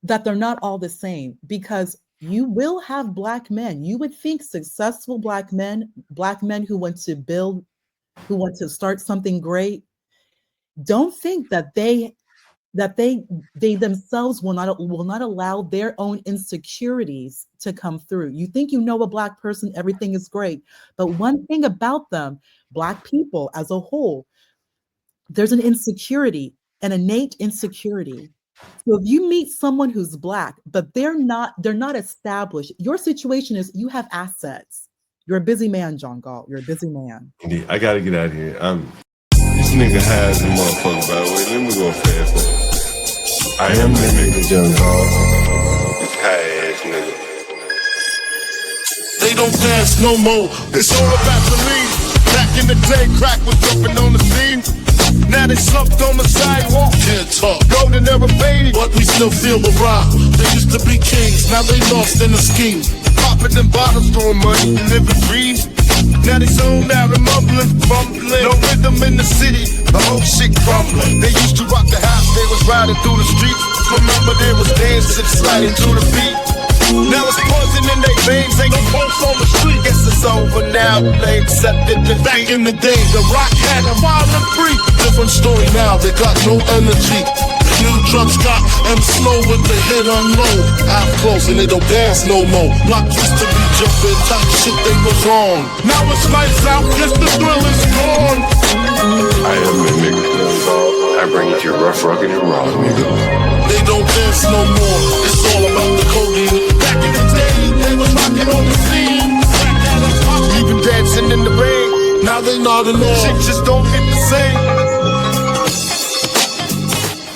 that they're not all the same, because you will have Black men. You would think successful Black men who want to build, who want to start something great, don't think that they themselves will not allow their own insecurities to come through. You think you know a Black person, everything is great. But one thing about them, Black people as a whole, there's an insecurity, an innate insecurity. So if you meet someone who's Black, but they're not established, your situation is you have assets. You're a busy man, John Galt. You're a busy man. Indeed, I gotta get out of here. This nigga high as a motherfucker, by the way. Let me go fast. I am the nigga, John Galt. This high ass nigga. They don't dance no more. It's all about the lean. Back in the day, crack was jumping on the scene. Now they slumped on the sidewalk. Can't talk. Golden era baby, but we still feel the rock. They used to be kings, now they lost in the scheme. Popping them bottles, throwing money and living free. Now they zoned out and mumbling, fumbling. No rhythm in the city, the whole shit crumbling. They used to rock the house, they was riding through the streets. Remember there was dancing, sliding to the beat. Now it's poison in their veins, ain't no pulse on the street. Guess it's over now, they accepted defeat. Back in the day, the rock had a violent freak. Different story now, they got no energy. New drugs got them slow with the hit unload. Eye closed and they don't dance no more. Block used to be jumping, type shit they was on. Now it's lights out, guess the thrill is gone. I am the nigga. I bring it to you rough, rugged, and raw, nigga. They don't dance no more. It's all about the codeine. Back in the day, they was rocking on the scene. Even dancing in the rain. Now they not in all. Shit just don't hit the same.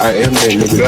I am that nigga.